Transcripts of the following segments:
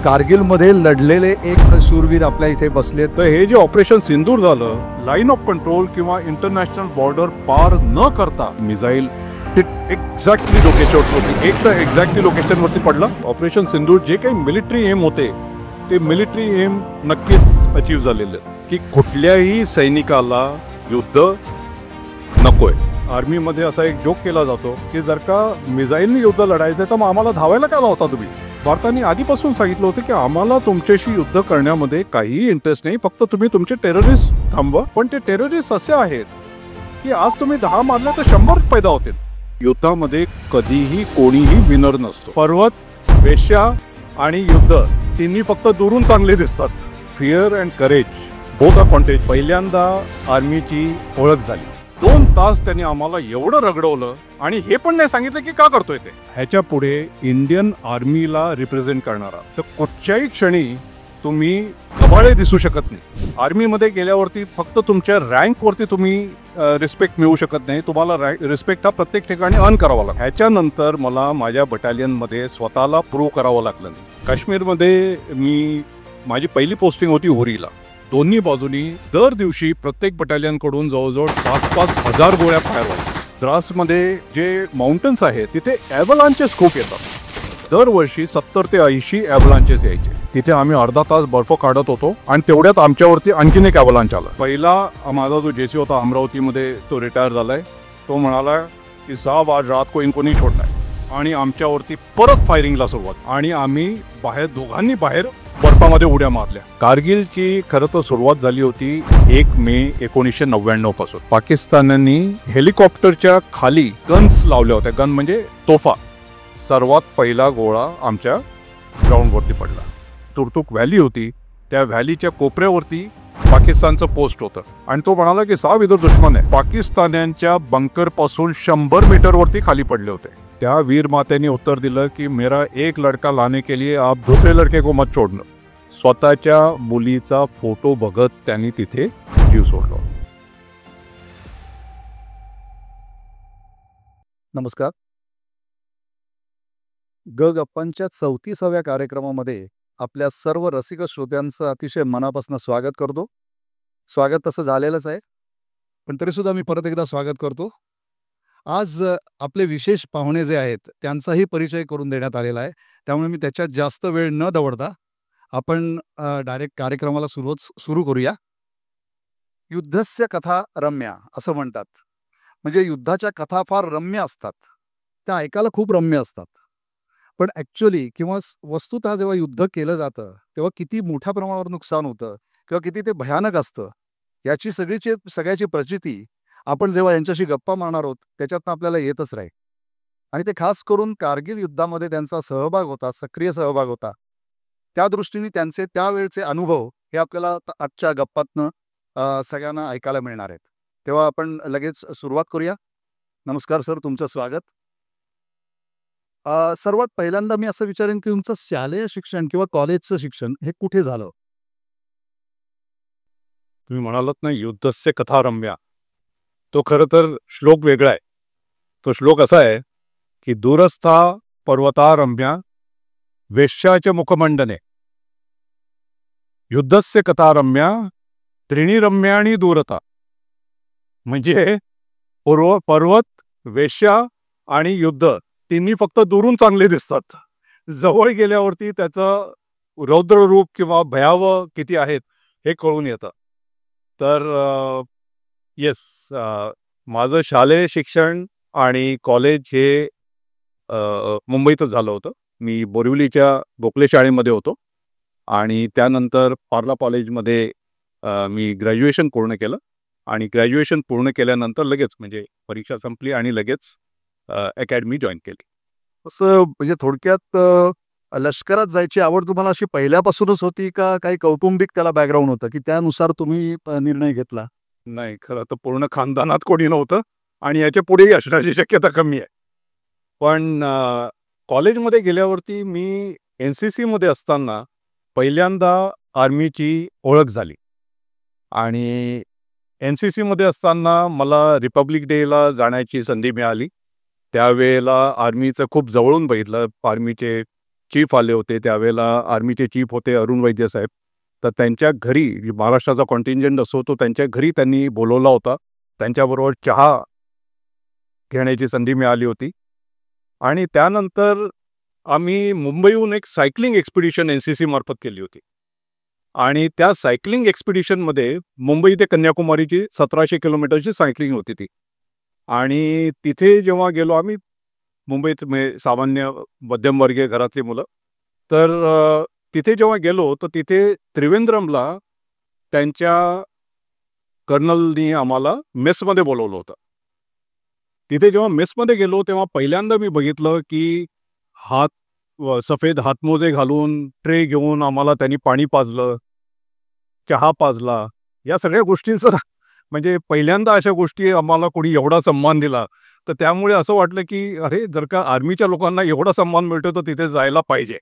कारगिलमध्ये लढलेले एक शूरवीर आपल्या इथे बसलेत. तर हे जे ऑपरेशन सिंदूर झालं, लाईन ऑफ कंट्रोल किंवा इंटरनॅशनल बॉर्डर पार न करता मिसाईल एक्झॅक्टली लोकेशनवरती, एक तर एक्झॅक्टली लोकेशनवरती पडला. ऑपरेशन सिंदूर जे काही मिलिटरी एम होते ते मिलिटरी एम नक्कीच अचीव्ह झालेले, की कुठल्याही सैनिकाला युद्ध नकोय. आर्मीमध्ये असा एक जोक केला जातो की जर का मिसाईलनी युद्ध लढायचं तर मग आम्हाला धावायला काय लावता तुम्ही. भारताने आधीपासून सांगितलं होतं की आम्हाला तुमच्याशी युद्ध करण्यामध्ये काहीही इंटरेस्ट नाही, फक्त तुम्ही तुमचे टेररिस्ट थांबवा. पण ते टेररिस्ट असे आहेत की आज तुम्ही 10 मारले तर 100 पैदा होतील. युद्धामध्ये कधीही कोणीही विनर नसतो. पर्वत, वेश्या आणि युद्ध तिन्ही फक्त दुरून चांगले दिसतात. Fear and courage both are contagious. पहिल्यांदा आर्मीची ओळख झाली. 2 तास त्यांनी आम्हाला एवढं रगडवलं आणि हे पण नाही सांगितलं की का करतोय ते. ह्याच्या पुढे इंडियन आर्मीला रिप्रेझेंट करणारा तर कुठच्याही क्षणी तुम्ही गबाळे दिसू शकत नाही. आर्मीमध्ये गेल्यावरती फक्त तुमच्या रँकवरती तुम्ही रिस्पेक्ट मिळू शकत नाही. तुम्हाला रिस्पेक्ट हा प्रत्येक ठिकाणी अर्न करावा लागतो. ह्याच्यानंतर मला माझ्या बटालियनमध्ये स्वतःला प्रूव्ह करावं लागलं नाही. काश्मीरमध्ये माझी पहिली पोस्टिंग होती होरीला. दोन्ही बाजूनी दर दिवशी प्रत्येक बटालियनकडून जवळजवळ 5-5 हजार गोळ्या फायर व्हायच्या. द्रासमध्ये जे माउंटन्स आहेत तिथे ॲव्हलांचेस खूप येतात. दरवर्षी 70 ते 80 ॲव्हलांचेस यायचे. तिथे आम्ही अर्धा तास बर्फ काढत होतो आणि तेवढ्यात आमच्यावरती आणखीन एक ॲव्हलांच आला. पहिला माझा जो जेसी होता अमरावतीमध्ये तो रिटायर झालाय. तो म्हणाला की साहब आज रात को इनको नहीं छोड़ना है. आणि आमच्यावरती परत फायरिंगला सुरुवात आणि आम्ही दोघांनी बाहेर बर्फामध्ये उड्या मारल्या. कारगिलची खरं तर सुरुवात झाली होती 1 मे 1999 पासून. पाकिस्तानांनी हेलिकॉप्टरच्या खाली गन्स लावल्या होत्या. गन म्हणजे तोफा. सर्वात पहिला गोळा आमच्या ग्राउंडवरती पडला. तुर्तुक व्हॅली होती, त्या व्हॅलीच्या कोपऱ्यावरती पाकिस्तानचं पोस्ट होतं आणि तो म्हणाला की साहब इधर दुश्मन आहे. पाकिस्तान्यांच्या बंकर पासून 100 मीटरवरती खाली पडले होते. त्या वीर मातेने उत्तर दिलं की मेरा एक लड़का लाने के लिए आप दूसरे लड़के को मत छोड़ना. स्वतःच्या मुलीचा फोटो बघत त्यांनी तिथे जीव सोडला. नमस्कार. गप्पांच्या 34व्या कार्यक्रमामध्ये आपल्या सर्व रसिक श्रोत्यांचं अतिशय मनापासून स्वागत करतो. स्वागत तसं झालेलंच आहे, पण तरीसुद्धा मी परत एकदा स्वागत करतो. आज आपले विशेष पाहुणे जे आहेत त्यांचाही परिचय करून देण्यात आलेला आहे, त्यामुळे मी त्याच्यात जास्त वेळ न दवडता आपण डायरेक्ट कार्यक्रमाला सुरू करूया. युद्धस्य कथा रम्या असं म्हणतात. म्हणजे युद्धाच्या कथा फार रम्य असतात, त्या ऐकायला खूप रम्य असतात. पण ॲक्च्युअली किंवा वस्तुतः जेव्हा युद्ध केलं जातं तेव्हा किती मोठ्या प्रमाणावर नुकसान होतं किंवा किती ते भयानक असतं याची सगळ्याची प्रचिती आपण जेव्हा यांच्याशी गप्पा मारणार आहोत त्याच्यातनं आपल्याला येतच राहील. आणि ते खास करून कारगिल युद्धामध्ये त्यांचा सहभाग होता, सक्रिय सहभाग होता, त्या दृष्टीने त्यांचे त्यावेळचे अनुभव हे आपल्याला आजच्या गप्पातनं सगळ्यांना ऐकायला मिळणार आहेत. तेव्हा आपण लगेच सुरुवात करूया. नमस्कार सर, तुमचं स्वागत. सर्वात पहिल्यांदा मी असं विचारेन की तुमचं शालेय शिक्षण किंवा कॉलेजचं शिक्षण हे कुठे झालं? तुम्ही म्हणालात ना युद्धस्य कथा रम्या, तो खरं तर श्लोक वेगळा आहे. तो श्लोक असा आहे की दूरस्था पर्वता रम्या वेश्याच्या मुखमंडने युद्धस्य कथा रम्या त्रिणी रम्याणी दूरता. म्हणजे पर्वत, वेश्या आणि युद्ध तिन्ही फक्त दुरून चांगले दिसतात, जवळ गेल्यावरती त्याचं रौद्र रूप किंवा भयावह किती आहेत हे कळून येतं. तर येस, माझं शालेय शिक्षण आणि कॉलेज हे मुंबईतच झालं होतं. मी बोरिवलीच्या गोखले शाळेमध्ये होतो आणि त्यानंतर पार्ला कॉलेजमध्ये मी ग्रॅज्युएशन पूर्ण केलं आणि ग्रॅज्युएशन पूर्ण केल्यानंतर लगेच म्हणजे परीक्षा संपली आणि लगेच अकॅडमी जॉईन केली. असं म्हणजे थोडक्यात लष्करात जायची आवड तुम्हाला अशी पहिल्यापासूनच होती का काही कौटुंबिक त्याला बॅकग्राऊंड होतं की त्यानुसार तुम्ही निर्णय घेतला? नाही, खरं तर पूर्ण खानदानात कोणी नव्हतं आणि याच्या पुढेही असण्याची शक्यता कमी आहे. पण कॉलेजमध्ये गेल्यावरती मी NCC मध्ये असताना पहिल्यांदा आर्मीची ओळख झाली आणि NCC मध्ये असताना मला रिपब्लिक डेला जाण्याची संधी मिळाली. त्यावेळेला आर्मीचं खूप जवळून बघितलं. आर्मीचे चीफ आले होते. त्यावेळेला आर्मीचे चीफ होते अरुण वैद्य साहेब. तर त्यांच्या घरी महाराष्ट्राचा कॉन्टिंजंट असतो तो त्यांच्या घरी त्यांनी बोलवला होता. त्यांच्याबरोबर चहा घेण्याची संधी मिळाली होती. आणि त्यानंतर आम्ही मुंबईहून एक सायकलिंग एक्सपिडिशन NCC मार्फत केली होती. आणि त्या सायकलिंग एक्सपिडिशनमध्ये मुंबई ते कन्याकुमारीची 1700 किलोमीटरची सायकलिंग होती ती. आणि तिथे जेव्हा गेलो आम्ही मुंबईत सामान्य मध्यमवर्गीय घरातली मुलं, तर तिथे जेव्हा गेलो तर तिथे त्रिवेंद्रमला त्यांच्या कर्नलनी आम्हाला मेसमध्ये बोलवलं होतं. तिथे जेव्हा मेसमध्ये गेलो तेव्हा पहिल्यांदा मी बघितलं की सफेद हातमोजे घालून ट्रे घेऊन आम्हाला त्यांनी पाणी पाजलं, चहा पाजला. या सगळ्या गोष्टींचं म्हणजे पहिल्यांदा अशा गोष्टी आम्हाला कोणी एवढा सन्मान दिला. तर त्यामुळे असं वाटलं की अरे जर का आर्मीच्या लोकांना एवढा सन्मान मिळतो तर तिथे जायला पाहिजे.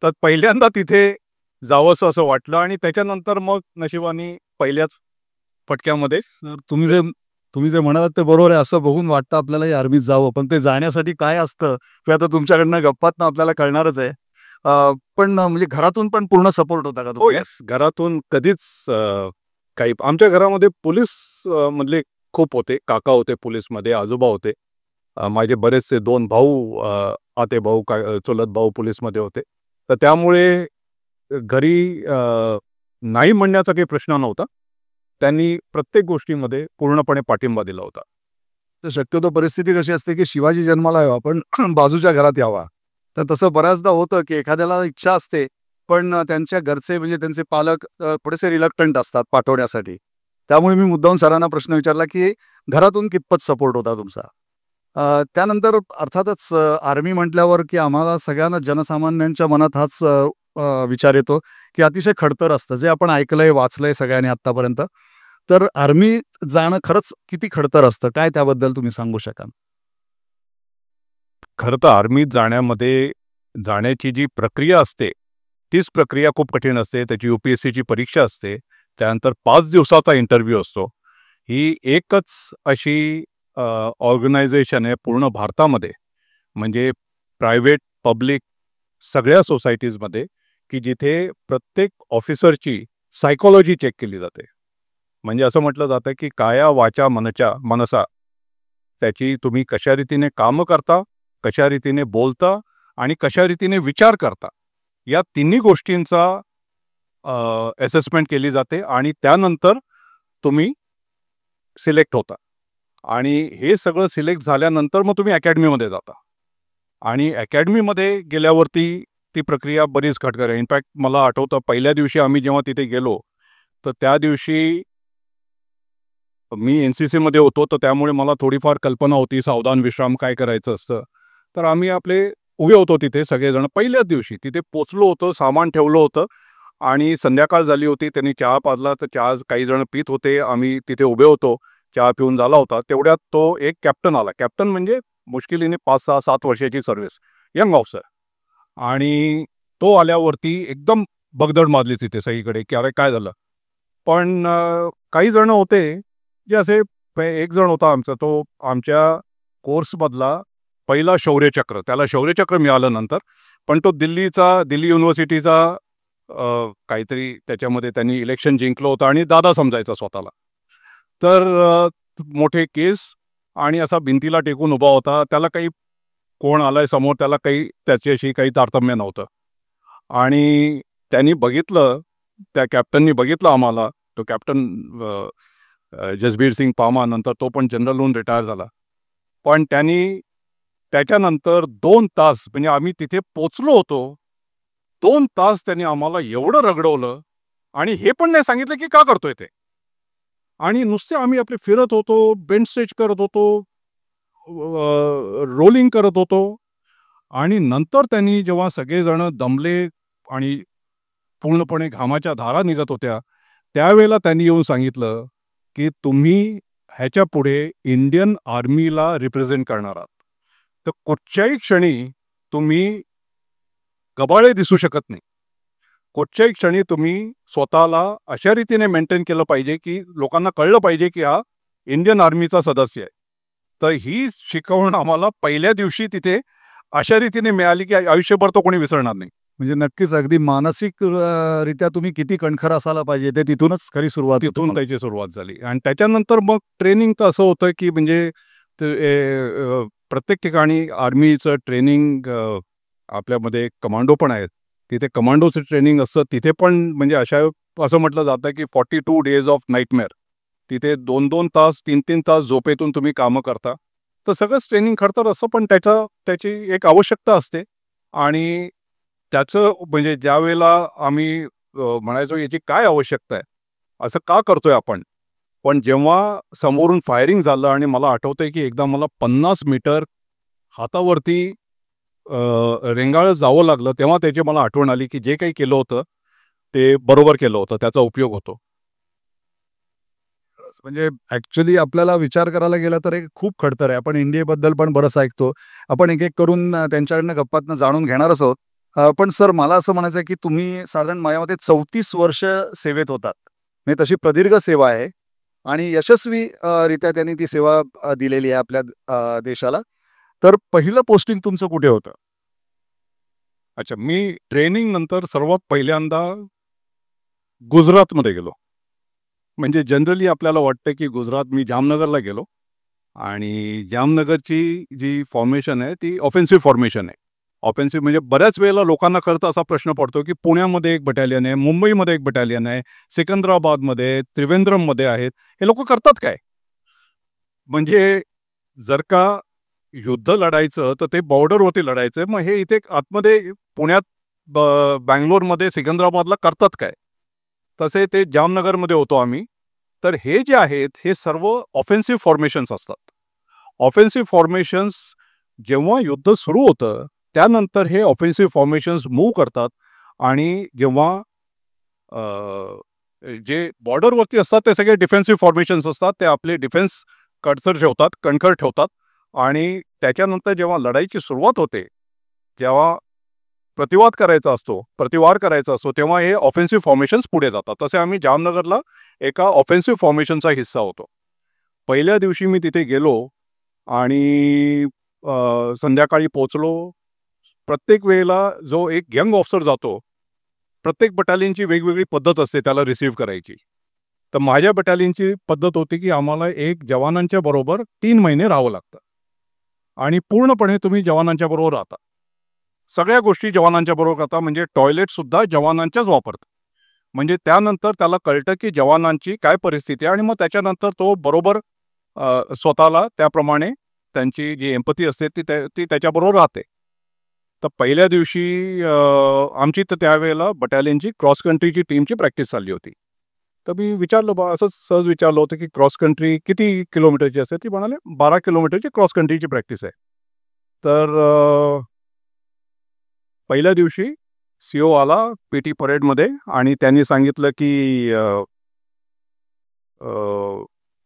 तर पहिल्यांदा तिथे जावंसं असं वाटलं आणि त्याच्यानंतर मग नशिबाने पहिल्याच फटक्यामध्ये. सर तुम्ही जे म्हणालात ते बरोबर आहे. असं बघून वाटतं आपल्याला आर्मीत जावं, पण ते जाण्यासाठी काय असतं ते आता तुमच्याकडनं गप्पातनं आपल्याला कळणारच आहे. पण म्हणजे घरातून पण पूर्ण सपोर्ट होता का हो तुम्हाला? येस, घरातून कधीच काही आमच्या घरामध्ये पोलीस मधले खूप होते. काका होते पोलीसमध्ये, आजोबा होते. माझे बरेचसे 2 भाऊ, आते भाऊ, चुलत भाऊ पोलीसमध्ये होते. तर त्यामुळे घरी नाही म्हणण्याचा काही प्रश्न नव्हता. त्यांनी प्रत्येक गोष्टीमध्ये पूर्णपणे पाठिंबा दिला होता. तर शक्यतो परिस्थिती कशी असते की शिवाजी जन्माला यावा पण बाजूच्या घरात यावा. तर तसं बऱ्याचदा होतं की एखाद्याला इच्छा असते पण त्यांच्या घरचे म्हणजे त्यांचे पालक थोडेसे रिलक्टंट असतात पाठवण्यासाठी. त्यामुळे मी मुद्दाम सरांना प्रश्न विचारला की घरातून कितपत सपोर्ट होता तुमचा? त्यानंतर अर्थातच आर्मी म्हटल्यावर की आम्हाला सगळ्यांना जनसामान्यांच्या मनात हाच विचार येतो की अतिशय खडतर असतं, जे आपण ऐकलंय वाचलंय सगळ्यांनी आत्तापर्यंत. तर आर्मीत जाणं खरंच किती खडतर असतं, काय त्याबद्दल तुम्ही सांगू शकाल? खरं तर आर्मीत जाण्याची जी प्रक्रिया असते तीच प्रक्रिया खूप कठीण असते. त्याची UPSCची परीक्षा असते. त्यानंतर 5 दिवसाचा इंटरव्ह्यू असतो. ही एकच अशी ऑर्गनायझेशन आहे पूर्ण भारतामध्ये, म्हणजे प्रायव्हेट, पब्लिक सगळ्या सोसायटीजमध्ये, की जिथे प्रत्येक ऑफिसरची सायकॉलॉजी चेक केली जाते. म्हणजे असं म्हटलं जातं की काया वाचा मनसा, त्याची तुम्ही कशा रीतीने कामं करता, कशा रीतीने बोलता आणि कशा रीतीने विचार करता, या तिन्ही गोष्टींचा असेसमेंट केली जाते आणि त्यानंतर तुम्ही सिलेक्ट होता. आणि हे सगळं सिलेक्ट झाल्यानंतर मग तुम्ही अकॅडमीमध्ये जाता. आणि अकॅडमीमध्ये गेल्यावरती ती प्रक्रिया बरीच खटकर आहे. इनफॅक्ट मला आठवतं पहिल्या दिवशी आम्ही जेव्हा तिथे गेलो तर त्या दिवशी मी NCCमध्ये होतो, तर त्यामुळे मला थोडीफार कल्पना होती सावधान विश्राम काय करायचं असतं. तर आम्ही आपले उभे होतो तिथे सगळेजण. पहिल्याच दिवशी तिथे पोचलो होतो, सामान ठेवलं होतं आणि संध्याकाळ झाली होती. त्यांनी चहा पाजला, तर चहा काही जण पित होते. आम्ही तिथे उभे होतो, चहा पिऊन झाला होता. तेवढ्यात तो एक कॅप्टन आला. कॅप्टन म्हणजे मुश्किलीने 5, 6, 7 वर्षाची सर्व्हिस, यंग ऑफिसर. आणि तो आल्यावरती एकदम भगदड माजली तिथे सगळीकडे की अरे काय झालं. पण काही जण होते जे असे, एक जण होता आमचा, तो आमच्या कोर्समधला पहिला शौर्यचक्र, त्याला शौर्यचक्र मिळालं नंतर. पण तो दिल्ली युनिव्हर्सिटीचा काहीतरी त्याच्यामध्ये त्यांनी इलेक्शन जिंकलं होतं आणि दादा समजायचा स्वतःला. तर मोठे केस आणि असा भिंतीला टेकून उभा होता. त्याला काही कोण आलाय समोर त्याला काही त्याच्याशी काही तारतम्य नव्हतं. आणि त्यांनी बघितलं, त्या कॅप्टननी बघितलं आम्हाला. तो कॅप्टन जसबीर सिंग पामा, नंतर तो पण जनरल होऊन रिटायर झाला. पण त्यांनी त्याच्यानंतर 2 तास, म्हणजे आम्ही तिथे पोचलो होतो, 2 तास त्यांनी आम्हाला एवढं रगडवलं आणि हे पण नाही सांगितलं की का करतोय ते. आणि नुसते आम्ही आपले फिरत होतो, बेंच स्ट्रेच करत होतो, रोलिंग करत होतो. आणि नंतर त्यांनी जेव्हा सगळेजण दमले आणि पूर्णपणे घामाच्या धारा निघत होत्या, त्यावेळेला त्यांनी येऊन सांगितलं की तुम्ही ह्याच्या पुढे इंडियन आर्मीला रिप्रेझेंट करणार आहात. तर कुठच्याही क्षणी तुम्ही गबाळे दिसू शकत नाही. कुठच्याही क्षणी तुम्ही स्वतःला अशा रीतीने मेंटेन केलं पाहिजे की लोकांना कळलं पाहिजे की हा इंडियन आर्मीचा सदस्य आहे. तर ही शिकवण आम्हाला पहिल्या दिवशी तिथे अशा रीतीने मिळाली की आयुष्यभर तो कोणी विसरणार नाही. म्हणजे नक्कीच अगदी मानसिक रित्या तुम्ही किती कणखर असायला पाहिजे ते तिथूनच खरी सुरुवात होते तिथून तुम्हाला. त्याची सुरुवात झाली आणि त्याच्यानंतर मग ट्रेनिंग तर असं होतं की म्हणजे प्रत्येक ठिकाणी आर्मीचं ट्रेनिंग आपल्यामध्ये कमांडो पण आहेत. तिथे कमांडोचं ट्रेनिंग असतं. तिथे पण म्हणजे असं म्हटलं जातं की 42 डेज ऑफ नाईटमेअर. तिथे 2-2 तास, 3-3 तास झोपेतून तुम्ही कामं करता. तर सगळंच ट्रेनिंग खरं तर असं पण त्याची एक आवश्यकता असते आणि त्याचं म्हणजे ज्यावेळेला आम्ही म्हणायचो याची काय आवश्यकता आहे? असं का करतोय आपण? पण जेव्हा समोरून फायरिंग झालं आणि मला आठवतंय की एकदा मला 50 मीटर हातावरती रेंगाळत जावं लागलं, तेव्हा त्याची मला आठवण आली की जे काही केलं होतं, ते बरोबर केलं होतं. त्याचा उपयोग होतो. म्हणजे ॲक्च्युअली आपल्याला विचार करायला गेला तर एक खूप खडतर आहे. आपण इंडियाबद्दल पण बरंच ऐकतो. आपण एक-एक करून त्यांच्याकडनं गप्पातनं जाणून घेणारच आहोत. पण सर मला असं म्हणायचं आहे, की तुम्ही साधारण माझ्या मते 34 वर्ष सेवेत होतात. म्हणजे तशी प्रदीर्घ सेवा आहे आणि यशस्वी रित्या त्यांनी ती सेवा दिलेली आहे आपल्या देशाला. तर पहिलं पोस्टिंग तुमचं कुठे होतं? अच्छा, मी ट्रेनिंग नंतर सर्वात पहिल्यांदा गुजरातमध्ये गेलो. म्हणजे जनरली आपल्याला वाटतं की गुजरात मी जामनगरला गेलो आणि जामनगरची जी फॉर्मेशन आहे ती ऑफेन्सिव्ह फॉर्मेशन आहे. ऑफेन्सिव्ह म्हणजे बऱ्याच वेळेला लोकांना खरं तर असा प्रश्न पडतो की पुण्यामध्ये एक बटालियन आहे, मुंबईमध्ये एक बटालियन आहे, सिकंदराबादमध्ये, त्रिवेंद्रममध्ये आहेत. हे लोकं करतात काय? म्हणजे जर का युद्ध लढायचं तर ते बॉर्डरवरती लढायचं. मग हे इथे आतमध्ये पुण्यात, बंगलोरमध्ये, सिकंदराबादला करतात काय? तसे ते जामनगरमध्ये होतो आम्ही. तर हे जे आहेत हे सर्व ऑफेन्सिव्ह फॉर्मेशन्स असतात. ऑफेन्सिव्ह फॉर्मेशन्स जेव्हा युद्ध सुरू होतं, त्यानंतर हे ऑफेन्सिव्ह फॉर्मेशन्स मूव्ह करतात आणि जेव्हा जे बॉर्डरवरती असतात ते सगळे डिफेन्सिव्ह फॉर्मेशन्स असतात. ते आपले डिफेन्स कडसर ठेवतात, कणखर ठेवतात आणि त्याच्यानंतर जेव्हा लढाईची सुरुवात होते, जेव्हा प्रतिवार करायचा असतो, तेव्हा हे ऑफेन्सिव्ह फॉर्मेशन्स पुढे जातात. तसे आम्ही जामनगरला एका ऑफेन्सिव्ह फॉर्मेशनचा हिस्सा होतो. पहिल्या दिवशी मी तिथे गेलो आणि संध्याकाळी पोहोचलो. प्रत्येक वेळेला जो एक यंग ऑफिसर जातो, प्रत्येक बटालियनची वेगवेगळी पद्धत असते त्याला रिसीव्ह करायची. तर माझ्या बटालियनची पद्धत होती की आम्हाला एक जवानांच्या बरोबर 3 महिने राहावं लागतं आणि पूर्णपणे तुम्ही जवानांच्या बरोबर राहता. सगळ्या गोष्टी जवानांच्या बरोबर करता म्हणजे टॉयलेटसुद्धा जवानांच्याच वापरतात. म्हणजे त्यानंतर त्याला कळतं की जवानांची काय परिस्थिती आहे आणि मग त्याच्यानंतर तो बरोबर स्वतःला त्याप्रमाणे त्यांची जी एम्पॅथी असते ती त्याच्याबरोबर राहते. तर पहिल्या दिवशी आमची तर त्यावेळेला बटालियनची क्रॉस कंट्रीची टीमची प्रॅक्टिस चालली होती. तर मी विचारलं असंच सहज विचारलं होतं की क्रॉस कंट्री किती किलोमीटरची असते? ती म्हणाले 12 किलोमीटरची क्रॉस कंट्रीची प्रॅक्टिस आहे. तर पहिल्या दिवशी सी-ओ आला पीटी परेडमध्ये आणि त्यांनी सांगितलं की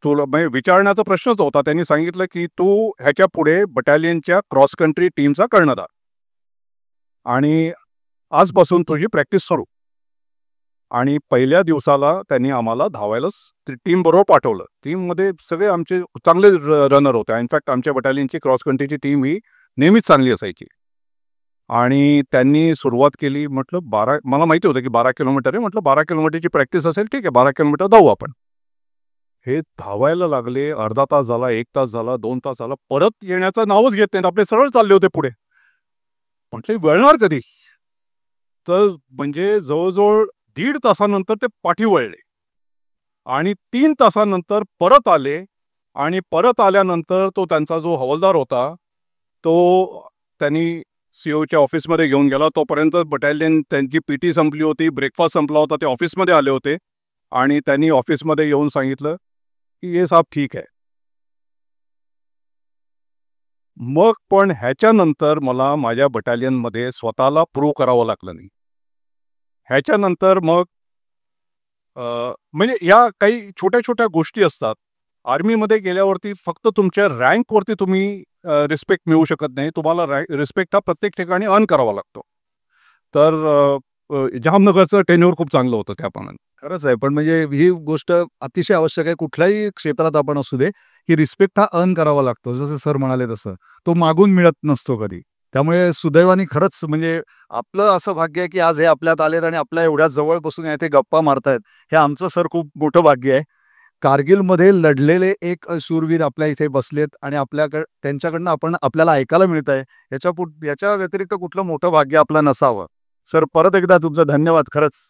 तुला म्हणजे विचारण्याचा प्रश्नच होता. त्यांनी सांगितलं की तू ह्याच्या पुढे बटालियनच्या क्रॉस कंट्री टीमचा कर्णधार आणि आजपासून तुझी प्रॅक्टिस सुरू. आणि पहिल्या दिवसाला त्यांनी आम्हाला धावायलाच टीम बरोबर पाठवलं. टीममध्ये सगळे आमचे चांगले रनर होते. इनफॅक्ट आमच्या बटालियनची क्रॉस कंट्रीची टीम ही नेहमीच चांगली असायची. आणि त्यांनी सुरुवात केली. म्हटलं मला माहिती होतं की 12 किलोमीटर आहे. म्हटलं 12 किलोमीटरची प्रॅक्टिस असेल, ठीक आहे 12 किलोमीटर धावू आपण. हे धावायला लागले. अर्धा तास झाला, 1 तास झाला, 2 तास झाला. परत येण्याचं नावच घेत नाहीत. आपले सरळ चालले होते पुढे. म्हटले वळणार कधी? तर म्हणजे जवळजवळ 1.5 तासानंतर ते पाठी वळले आणि 3 तासानंतर परत आले आणि परत आल्यानंतर तो त्यांचा जो हवालदार होता, तो त्यांनी सी-ओच्या ऑफिसमध्ये घेऊन गेला. तोपर्यंत बटालियन त्यांची पीटी संपली होती, ब्रेकफास्ट संपला होता. ते ऑफिसमध्ये आले होते आणि त्यांनी ऑफिसमध्ये येऊन सांगितलं की "ये साहब ठीक है." मग पण ह्याच्यानंतर मला माझ्या बटालियनमध्ये स्वतःला प्रूव्ह करावं लागलं नाही. ह्याच्यानंतर मग म्हणजे या काही छोट्या-छोट्या गोष्टी असतात. आर्मीमध्ये गेल्यावरती फक्त तुमच्या रँकवरती तुम्ही रिस्पेक्ट मिळवू शकत नाही. तुम्हाला रिस्पेक्ट हा प्रत्येक ठिकाणी अर्न करावा लागतो. तर जामनगरचं टेन्युअर खूप चांगलं होतं त्याप्रमाणे. खरंच आहे. पण म्हणजे ही गोष्ट अतिशय आवश्यक आहे. कुठल्याही क्षेत्रात आपण असू दे, की रिस्पेक्ट हा अर्न करावा लागतो. जसं सर म्हणाले तसं. तो मागून मिळत नसतो कधी. त्यामुळे सुदैवाने खरंच म्हणजे आपलं असं भाग्य आहे की आज हे आपल्यात आलेत आणि आपल्या एवढ्या जवळ बसून इथे गप्पा मारतायत. हे आमचं सर खूप मोठं भाग्य आहे. कारगिलमध्ये लढलेले एक शूरवीर आपल्या इथे बसलेत आणि त्यांच्याकडनं आपल्याला ऐकायला मिळतंय. याच्या व्यतिरिक्त कुठलं मोठं भाग्य आपलं नसावं. सर परत एकदा तुमचं धन्यवाद खरंच.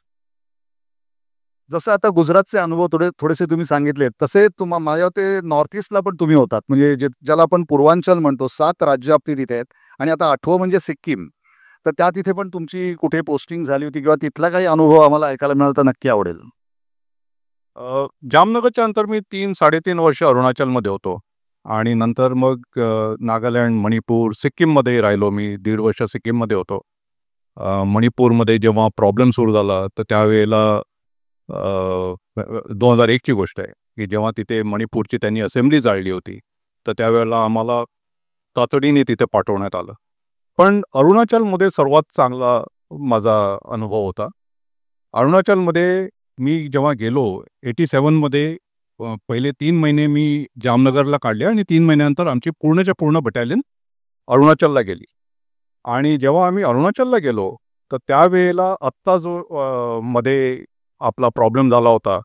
जसं आता गुजरातचे अनुभव थोडेसे तुम्ही सांगितलेत, तसे माझ्या ते नॉर्थ ईस्टला पण तुम्ही होतात. म्हणजे ज्याला आपण पूर्वांचल म्हणतो, 7 राज्य आपली तिथे आहेत आणि आता 8वं म्हणजे सिक्कीम. तर त्या तिथे पण तुमची कुठे पोस्टिंग झाली होती किंवा तिथला काही अनुभव आम्हाला ऐकायला मिळाला तर नक्की आवडेल. जामनगरच्या नंतर मी 3-3.5 वर्ष अरुणाचलमध्ये होतो आणि नंतर मग नागालँड, मणिपूर, सिक्कीममध्ये राहिलो मी. 1.5 वर्ष सिक्कीममध्ये होतो. मणिपूरमध्ये जेव्हा प्रॉब्लेम सुरू झाला तर त्यावेळेला 2001ची गोष्ट आहे की जेव्हा तिथे मणिपूरची त्यांनी असेंब्ली जाळली होती, तर त्यावेळेला आम्हाला तातडीने तिथे पाठवण्यात आलं. पण अरुणाचलमध्ये सर्वात चांगला माझा अनुभव होता. अरुणाचलमध्ये मी जेव्हा गेलो 87मध्ये पहिले 3 महिने मी जामनगरला काढले आणि 3 महिन्यानंतर आमची पूर्णच्या पूर्ण बटालियन अरुणाचलला गेली. आणि जेव्हा आम्ही अरुणाचलला गेलो तर त्यावेळेला आत्ता जो मध्ये आपला प्रॉब्लेम झाला होता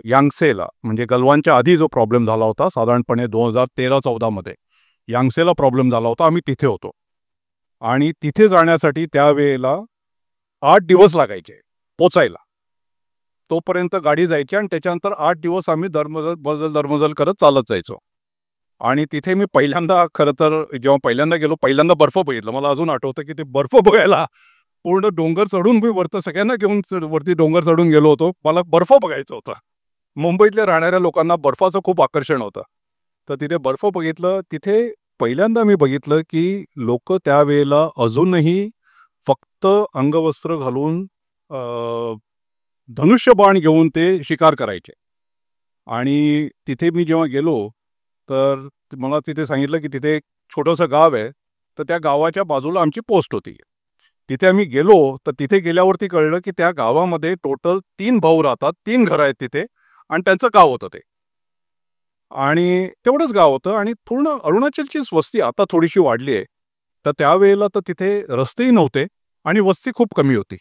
यांगसेला, म्हणजे गलवानच्या आधी जो प्रॉब्लेम झाला होता साधारणपणे 2013-14मध्ये यांगसेला प्रॉब्लेम झाला होता. आम्ही तिथे होतो आणि तिथे जाण्यासाठी त्यावेळेला 8 दिवस लागायचे पोचायला. तोपर्यंत गाडी जायची आणि त्याच्यानंतर 8 दिवस आम्ही दरमजल करत चालत जायचो. आणि तिथे मी पहिल्यांदा खरं तर जेव्हा पहिल्यांदा गेलो, पहिल्यांदा बर्फ बघितलं. मला अजून आठवतं की ते बर्फ बघायला पूर्ण डोंगर चढून मी सगळ्यांना घेऊन वरती डोंगर चढून गेलो होतो. मला बर्फ बघायचा होता. मुंबईतल्या राहणाऱ्या लोकांना बर्फाचं खूप आकर्षण होतं. तर तिथे बर्फ बघितलं. तिथे पहिल्यांदा मी बघितलं की लोक त्यावेळेला अजूनही फक्त अंगवस्त्र घालून धनुष्यबाण घेऊन ते शिकार करायचे. आणि तिथे मी जेव्हा गेलो तर मला तिथे सांगितलं की तिथे एक छोटंसं गाव आहे, तर त्या गावाच्या बाजूला आमची पोस्ट होती. तिथे आम्ही गेलो तर तिथे गेल्यावरती कळलं की त्या गावामध्ये टोटल 3 भाऊ राहतात, 3 घरं आहेत तिथे आणि त्यांचं गाव होतं ते. आणि तेवढंच गाव होतं आणि पूर्ण अरुणाचलचीच वस्ती आता थोडीशी वाढली आहे. तर त्यावेळेला तर तिथे रस्तेही नव्हते आणि वस्ती खूप कमी होती.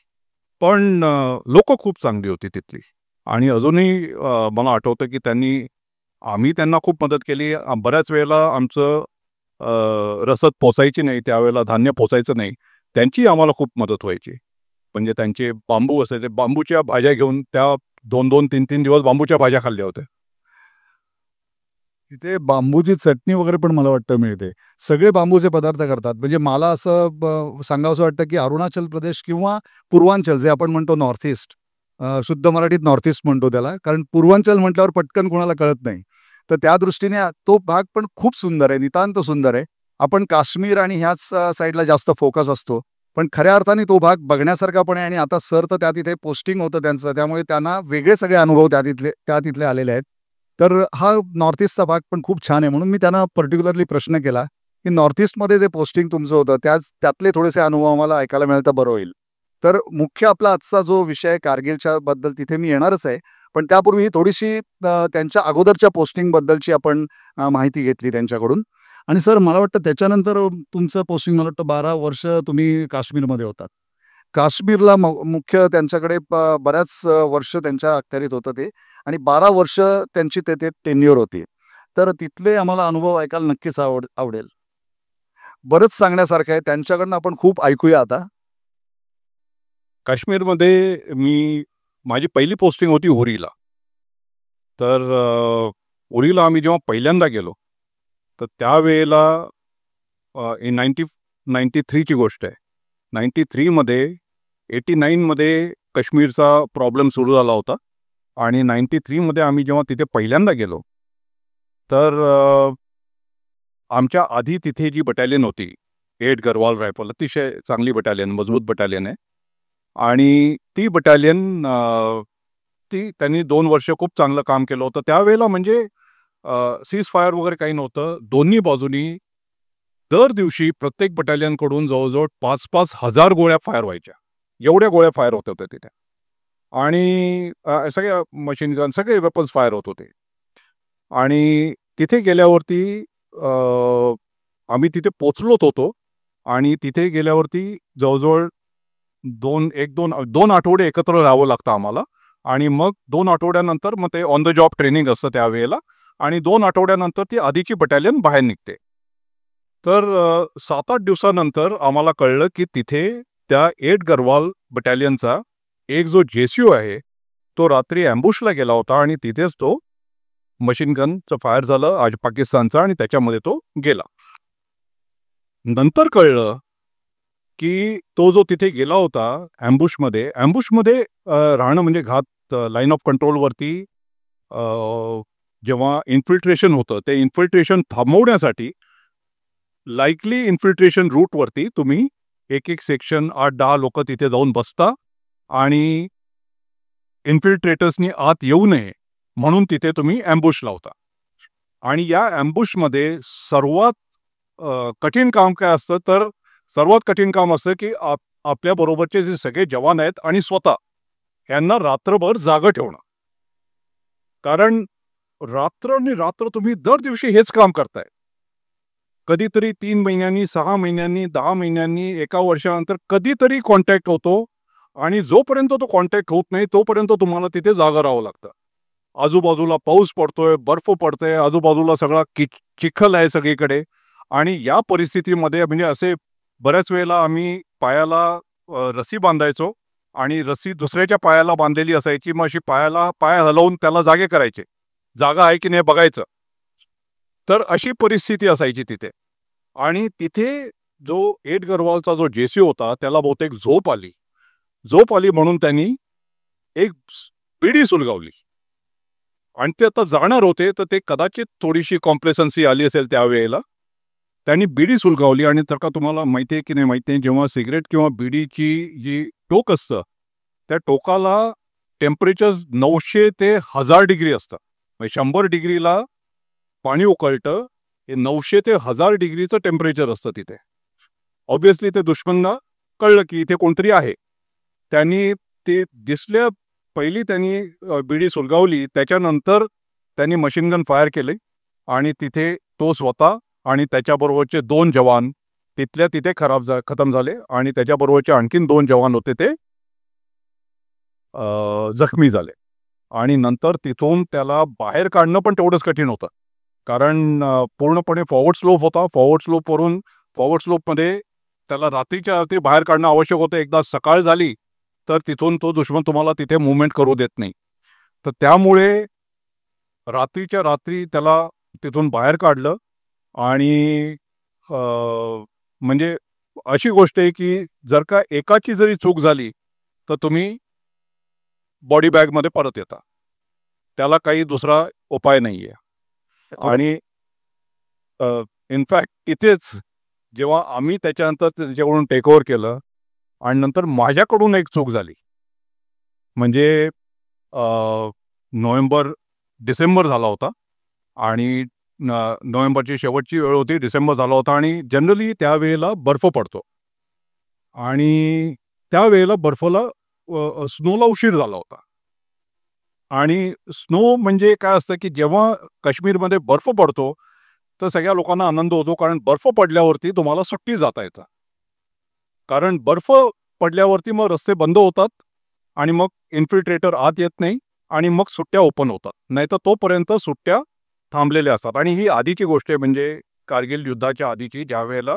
पण लोक खूप चांगली होती तिथली. आणि अजूनही मला आठवतं की आम्ही त्यांना खूप मदत केली. बऱ्याच वेळेला आमचं रसद पोचायची नाही, त्यावेळेला धान्य पोचायचं नाही, त्यांची आम्हाला खूप मदत व्हायची. म्हणजे त्यांचे बांबू असायचे, बांबूच्या भाज्या घेऊन त्या 2-2, 3-3 दिवस बांबूच्या भाज्या खाल्ल्या होत्या. तिथे बांबूची चटणी वगैरे पण मला वाटतं मिळते. सगळे बांबूचे पदार्थ करतात. म्हणजे मला असं सांगावसं वाटतं की अरुणाचल प्रदेश किंवा पूर्वांचल जे आपण म्हणतो नॉर्थ ईस्ट, शुद्ध मराठीत नॉर्थ ईस्ट म्हणतो त्याला, कारण पूर्वांचल म्हटल्यावर पटकन कोणाला कळत नाही. तर त्या दृष्टीने तो भाग पण खूप सुंदर आहे, नितांत सुंदर आहे. आपण काश्मीर आणि ह्याच साईडला जास्त फोकस असतो, पण खऱ्या अर्थाने तो भाग बघण्यासारखा पण आहे. आणि आता सर तर त्या तिथे पोस्टिंग होतं त्यांचं, त्यामुळे त्यांना वेगळे सगळे अनुभव त्या तिथले आलेले आहेत. तर हा नॉर्थ ईस्टचा भाग पण खूप छान आहे. म्हणून मी त्यांना पर्टिक्युलरली प्रश्न केला की नॉर्थ ईस्टमध्ये जे पोस्टिंग तुमचं होतं त्यातले थोडेसे अनुभव मला ऐकायला मिळाले तर बरं होईल. तर मुख्य आपला आजचा जो विषय आहे कारगिलच्या बद्दल, तिथे मी येणारच आहे. पण त्यापूर्वी थोडीशी त्यांच्या अगोदरच्या पोस्टिंगबद्दलची आपण माहिती घेतली त्यांच्याकडून. आणि सर मला वाटतं त्याच्यानंतर तुमचं पोस्टिंग, मला वाटतं 12 वर्ष तुम्ही काश्मीरमध्ये होतात. काश्मीरला मुख्य त्यांच्याकडे बऱ्याच वर्ष त्यांच्या अखत्यारीत होतं ते, आणि 12 वर्ष त्यांची तेथे टेन्युअर होती. तर तिथले आम्हाला अनुभव ऐकायला नक्कीच आवडेल. बरंच सांगण्यासारखं आहे, त्यांच्याकडनं आपण खूप ऐकूया आता. काश्मीरमध्ये माझी पहिली पोस्टिंग होती उरीला. तर उरीला आम्ही जेव्हा पहिल्यांदा गेलो तर त्यावेळेला 93ची गोष्ट आहे. 93मध्ये 89मध्ये काश्मीरचा प्रॉब्लेम सुरू झाला होता आणि 93मध्ये आम्ही जेव्हा तिथे पहिल्यांदा गेलो तर आमच्या आधी तिथे जी बटालियन होती 8 गरवाल रायफल, अतिशय चांगली बटालियन, मजबूत बटालियन आहे. आणि ती बटालियन त्यांनी 2 वर्ष खूप चांगलं काम केलं होतं. त्यावेळेला म्हणजे सीज फायर वगैरे काही नव्हतं. दोन्ही बाजूनी दर दिवशी प्रत्येक बटालियनकडून जवळजवळ 5-5 हजार गोळ्या फायर व्हायच्या. एवढ्या गोळ्या फायर होत होत्या तिथे. आणि सगळ्या मशीन गन, सगळे वेपन्स फायर होत होते. आणि तिथे गेल्यावरती आम्ही तिथे पोचलोच होतो आणि तिथे गेल्यावरती जवळजवळ 2 आठवडे एकत्र राहावं लागतं आम्हाला. आणि मग 2 आठवड्यानंतर मग ते ऑन द जॉब ट्रेनिंग असतं त्यावेळेला. आणि 2 आठवड्यानंतर ती आधीची बटालियन बाहेर निघते. तर 7-8 दिवसानंतर आम्हाला कळलं की तिथे त्या 8 गरवाल बटालियनचा एक जो JCO आहे तो रात्री ॲम्बुशला गेला होता आणि तिथेच तो मशीन गनचं फायर झालं आज पाकिस्तानचा आणि त्याच्यामध्ये तो गेला. नंतर कळलं की तो जो तिथे गेला होता ॲम्बुशमध्ये राहणं म्हणजे घात लाईन ऑफ कंट्रोलवरती जेव्हा इन्फिल्ट्रेशन होतं ते इन्फिल्ट्रेशन थांबवण्यासाठी लाईकली इन्फिल्ट्रेशन रूटवरती तुम्ही एक सेक्शन 8-10 लोक तिथे जाऊन बसता आणि इन्फिल्ट्रेटर्सनी आत येऊ नये म्हणून तिथे तुम्ही ॲम्बुश लावता. आणि या ॲम्बुशमध्ये सर्वात कठीण काम काय असतं तर सर्वात कठीण काम असतं की आपल्याबरोबरचे जे सगळे जवान आहेत आणि स्वतः यांना रात्रभर जागं ठेवणं. कारण रात्र आणि रात्र तुम्ही दर दिवशी हेच काम करताय. कधीतरी 3 महिन्यांनी 6 महिन्यांनी 10 महिन्यांनी 1 वर्षानंतर कधीतरी कॉन्टॅक्ट होतो आणि जोपर्यंत तो कॉन्टॅक्ट होत नाही तोपर्यंत तुम्हाला तिथे जागा राहावं लागतं. आजूबाजूला पाऊस पडतोय, बर्फ पडतोय, आजूबाजूला सगळा चिखल आहे सगळीकडे. आणि या परिस्थितीमध्ये म्हणजे असे बऱ्याच वेळेला आम्ही पायाला रस्सी बांधायचो आणि रस्सी दुसऱ्याच्या पायाला बांधलेली असायची. मग अशी पाय हलवून त्याला जागे करायचे, जागा आहे की नाही बघायचं. तर अशी परिस्थिती असायची तिथे. आणि तिथे जो 8 गरवालचा जो JCO होता त्याला बहुतेक झोप आली म्हणून त्यांनी एक बिडी सुलगावली आणि ते आता जाणार होते तर ते कदाचित थोडीशी कॉम्प्लेसन्सी आली असेल त्यावेळेला. त्यांनी बिडी सुलगावली आणि तर का तुम्हाला माहिती आहे की नाही माहिती नाही जेव्हा सिगरेट किंवा बिडीची जी टोक असतं त्या टोकाला टेम्परेचर 900 ते 1000 डिग्री असतं. म्हणजे 100 डिग्रीला पाणी उकळतं, हे 900 ते 1000 डिग्रीचं टेम्परेचर असतं तिथे. ऑब्व्हियसली ते दुश्मनला कळलं की इथे कोणतरी आहे. त्यांनी ते दिसल्या पहिली त्यांनी बिडी सुलगावली, त्याच्यानंतर त्यांनी मशीन गन फायर केले आणि तिथे तो स्वतः आणि त्याच्याबरोबरचे 2 जवान तिथल्या तिथे खतम झाले आणि त्याच्याबरोबरचे आणखीन 2 जवान होते ते जखमी झाले. आणि नंतर तिथून त्याला बाहेर काढणं पण तेवढंच कठीण होतं. कारण पूर्णपणे फॉरवर्ड स्लोप होता. फॉरवर्ड स्लोपमध्ये त्याला रात्रीच्या रात्री बाहेर काढणं आवश्यक होतं. एकदा सकाळ झाली तर तिथून तो दुश्मन तुम्हाला तिथे मूव्हमेंट करू देत नाही. तर त्यामुळे रात्रीच्या रात्री त्याला तिथून बाहेर काढलं. आणि म्हणजे अशी गोष्ट आहे की जर का एकाची जरी चूक झाली तर तुम्ही बॉडी बॅगमध्ये परत येता, त्याला काही दुसरा उपाय नाही आहे. आणि इनफॅक्ट इथेच जेव्हा आम्ही त्याच्यानंतर त्याच्याकडून टेक ओव्हर केलं आणि नंतर माझ्याकडून एक चूक झाली. म्हणजे डिसेंबर झाला होता आणि नोव्हेंबरची शेवटची वेळ होती, डिसेंबर झाला होता आणि जनरली त्यावेळेला बर्फ पडतो आणि त्यावेळेला बर्फाला स्नोला उशीर झाला होता. आणि स्नो म्हणजे काय असतं की जेव्हा काश्मीरमध्ये बर्फ पडतो तर सगळ्या लोकांना आनंद होतो, कारण बर्फ पडल्यावरती तुम्हाला सुट्टी जाता येतं. कारण बर्फ पडल्यावरती मग रस्ते बंद होतात आणि मग इन्फिल्ट्रेटर आत येत नाही आणि मग सुट्ट्या ओपन होतात. नाहीतर तोपर्यंत सुट्ट्या थांबलेल्या असतात. आणि ही आधीची गोष्ट आहे, म्हणजे कारगिल युद्धाच्या आधीची, ज्या वेळेला